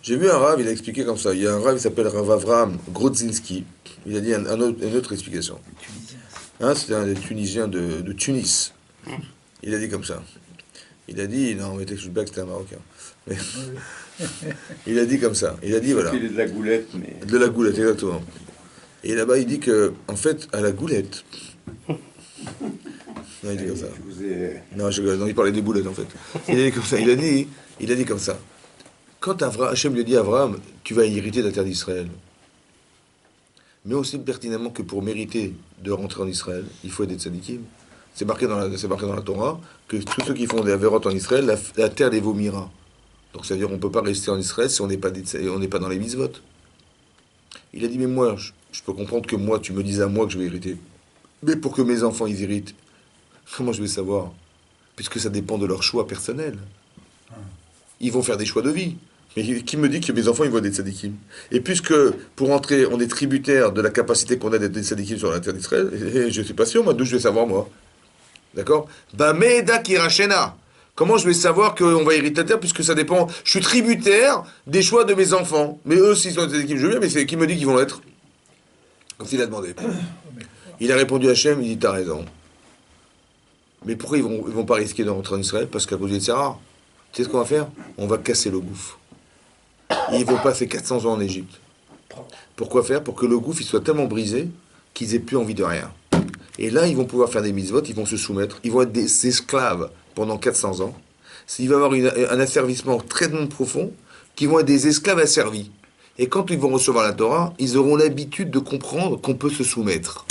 J'ai vu un Rav, il a expliqué comme ça. Il y a un Rav, il s'appelle Rav Avraham Grodzinski. Il a dit une autre explication. C'est un des Tunisiens de Tunis. Il a dit comme ça. Il a dit, non, mais t'expliques pas que c'était un Marocain. Mais, il a dit comme ça. Il a dit, voilà. Il est de la goulette, mais... De la goulette, exactement. Et là-bas, il dit que, en fait, à la goulette... Non, il dit comme ça. Non, il parlait des boulettes, en fait. Il a dit comme ça. Il a dit comme ça. Quand Hachem lui a dit à Abraham, tu vas hériter de la terre d'Israël. mais aussi pertinemment que pour mériter de rentrer en Israël, il faut être des tzadikim. C'est marqué dans la Torah que tous ceux qui font des avérotes en Israël, la terre les vomira. Donc ça veut dire qu'on ne peut pas rester en Israël si on n'est pas dans les mitzvot. Il a dit, mais moi, je peux comprendre que moi, tu me dises à moi que je vais hériter. Mais pour que mes enfants, ils héritent, comment je vais savoir? Puisque ça dépend de leur choix personnel. Ils vont faire des choix de vie. Mais qui me dit que mes enfants, ils vont être des tzadikim? Et puisque, pour entrer, on est tributaire de la capacité qu'on a d'être des tzadikim sur la terre d'Israël, et je ne suis pas sûr, moi, d'où je vais savoir, moi. D'accord? Bameda kirachena. Comment je vais savoir qu'on va hériter la terre, puisque ça dépend. Je suis tributaire des choix de mes enfants. Mais eux, s'ils sont des tzadikim, je veux bien, mais c'est qui me dit qu'ils vont l'être? Comme s'il a demandé. Il a répondu à Hachem, il dit, t'as raison. Mais pourquoi ils vont pas risquer de rentrer en Israël? Parce qu'à cause du Tsara. Tu sais ce qu'on va faire? On va casser le gouffre. Ils vont passer 400 ans en Égypte. Pourquoi faire? Pour que le gouffre il soit tellement brisé qu'ils aient plus envie de rien. Et là, ils vont pouvoir faire des mitzvot, ils vont se soumettre, ils vont être des esclaves pendant 400 ans. Il va y avoir un asservissement très profond, qui vont être des esclaves asservis. Et quand ils vont recevoir la Torah, ils auront l'habitude de comprendre qu'on peut se soumettre.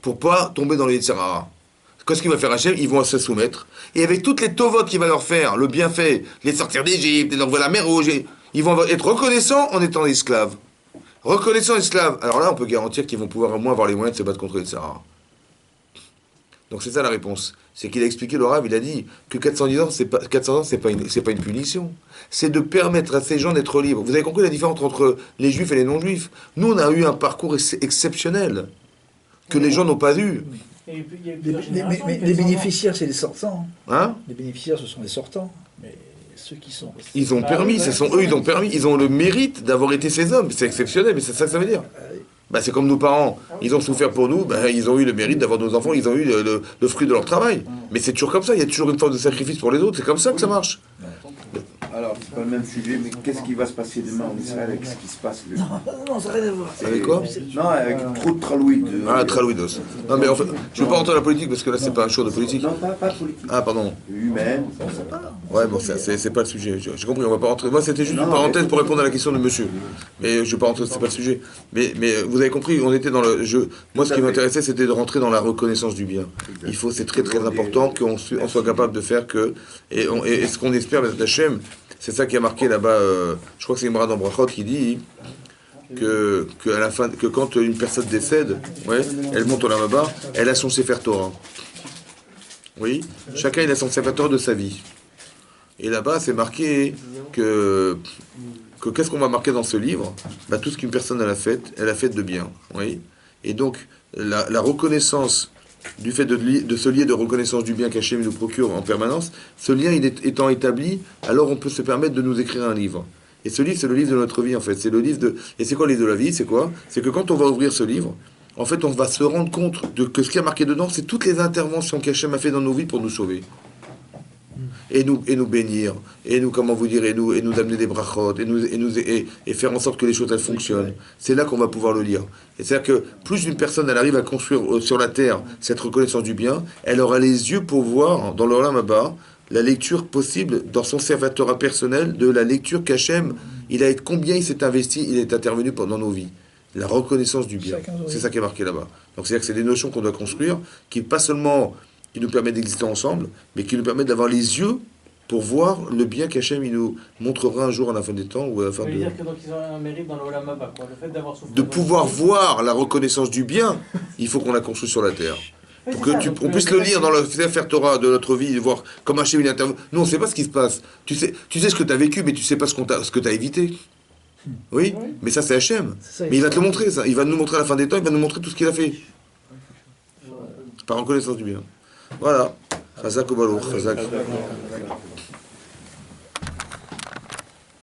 Pour pas tomber dans les Yetzirah. Qu'est-ce qu'il va faire Hachem? Ils vont se soumettre. Et avec toutes les tovot qu'il va leur faire, le bienfait, les sortir d'Égypte, les envoyer la mer Rouge, ils vont être reconnaissants en étant esclaves. Reconnaissants esclaves. Alors là, on peut garantir qu'ils vont pouvoir au moins avoir les moyens de se battre contre les Tsara. Donc c'est ça la réponse. C'est qu'il a expliqué le Rav, il a dit que 410 ans, c'est pas une punition. C'est de permettre à ces gens d'être libres. Vous avez compris la différence entre les juifs et les non-juifs? Nous, on a eu un parcours exceptionnel que les gens n'ont pas eu. Mais les bénéficiaires, c'est les sortants. Hein? Les bénéficiaires, ce sont les sortants. Mais ceux qui sont restés... Ils ont permis, ce sont eux, ils ont permis, ils ont le mérite d'avoir été ces hommes. C'est exceptionnel, mais c'est ça que ça veut dire. Bah, c'est comme nos parents, ils ont souffert pour nous, bah, ils ont eu le mérite d'avoir nos enfants, ils ont eu le fruit de leur travail. Mais c'est toujours comme ça, il y a toujours une forme de sacrifice pour les autres, c'est comme ça que ça marche. Alors, c'est pas le même sujet, mais qu'est-ce qui va se passer demain en Israël avec ce qui se passe Non, ça n'a rien à voir. Avec quoi? Non, avec trop de tralouïdes. Ah, tralouidos. Non, mais en fait, je ne veux pas rentrer dans la politique parce que là, c'est pas un show de politique. Non, pas politique. Ah, pardon. Humaine. Ouais, bon, c'est pas le sujet. J'ai compris, on va pas rentrer. Moi, c'était juste une parenthèse pour répondre à la question de monsieur. Mais je vais pas rentrer, c'est pas le sujet. Mais vous avez compris, on était dans le jeu. Moi, ce qui m'intéressait, c'était de rentrer dans la reconnaissance du bien. Il faut, c'est très très important qu'on soit capable de faire que. Et ce qu'on espère, avec Hachem, c'est ça qui a marqué là-bas. Je crois que c'est Imra dans Brachot qui dit que à la fin, que quand une personne décède, ouais, elle monte au Lamaba, elle a son Sefer Torah. Oui, chacun il a son Sefer Torah de sa vie. Et là-bas, c'est marqué que qu'est-ce qu'on va marquer dans ce livre? Bah, tout ce qu'une personne elle a fait de bien. Oui. Et donc, la reconnaissance du fait de ce lien de reconnaissance du bien qu'Hachem nous procure en permanence, ce lien étant établi, alors on peut se permettre de nous écrire un livre. Et ce livre, c'est le livre de notre vie, en fait. C'est le livre de... Et c'est quoi le livre de la vie? C'est quoi? C'est que quand on va ouvrir ce livre, en fait, on va se rendre compte que ce qui a marqué dedans, c'est toutes les interventions qu'Hachem a fait dans nos vies pour nous sauver. Et nous bénir, et nous, comment vous dire, et nous amener des brachot, et faire en sorte que les choses elles fonctionnent. C'est là qu'on va pouvoir le lire. Et c'est-à-dire que plus une personne elle arrive à construire sur la terre cette reconnaissance du bien, elle aura les yeux pour voir dans l'Olam Haba la lecture possible dans son serviteur personnel de la lecture qu'Hachem, combien il s'est investi, il est intervenu pendant nos vies. La reconnaissance du bien. C'est ça qui est marqué là-bas. Donc c'est-à-dire que c'est des notions qu'on doit construire, qui pas seulement qui nous permettent d'exister ensemble, mais qui nous permettent d'avoir les yeux pour voir le bien qu'Hachem il nous montrera un jour à la fin des temps ou à la fin de... dire que donc ils ont un mérite dans le Olam Haba, quoi. Le fait d'avoir souffert de pouvoir voir la reconnaissance du bien, il faut qu'on la construise sur la terre. Pour qu'on puisse le lire dans le Sefer Torah de notre vie, et voir comment Hachem il intervient. Nous, on ne sait pas ce qui se passe. Tu sais ce que tu as vécu, mais tu ne sais pas ce que tu as évité. Oui, mais ça c'est Hachem. Mais il va te le montrer, ça. Il va nous montrer à la fin des temps, il va nous montrer tout ce qu'il a fait. Par reconnaissance du bien. Voilà. Chazak ou Baruch. Chazak.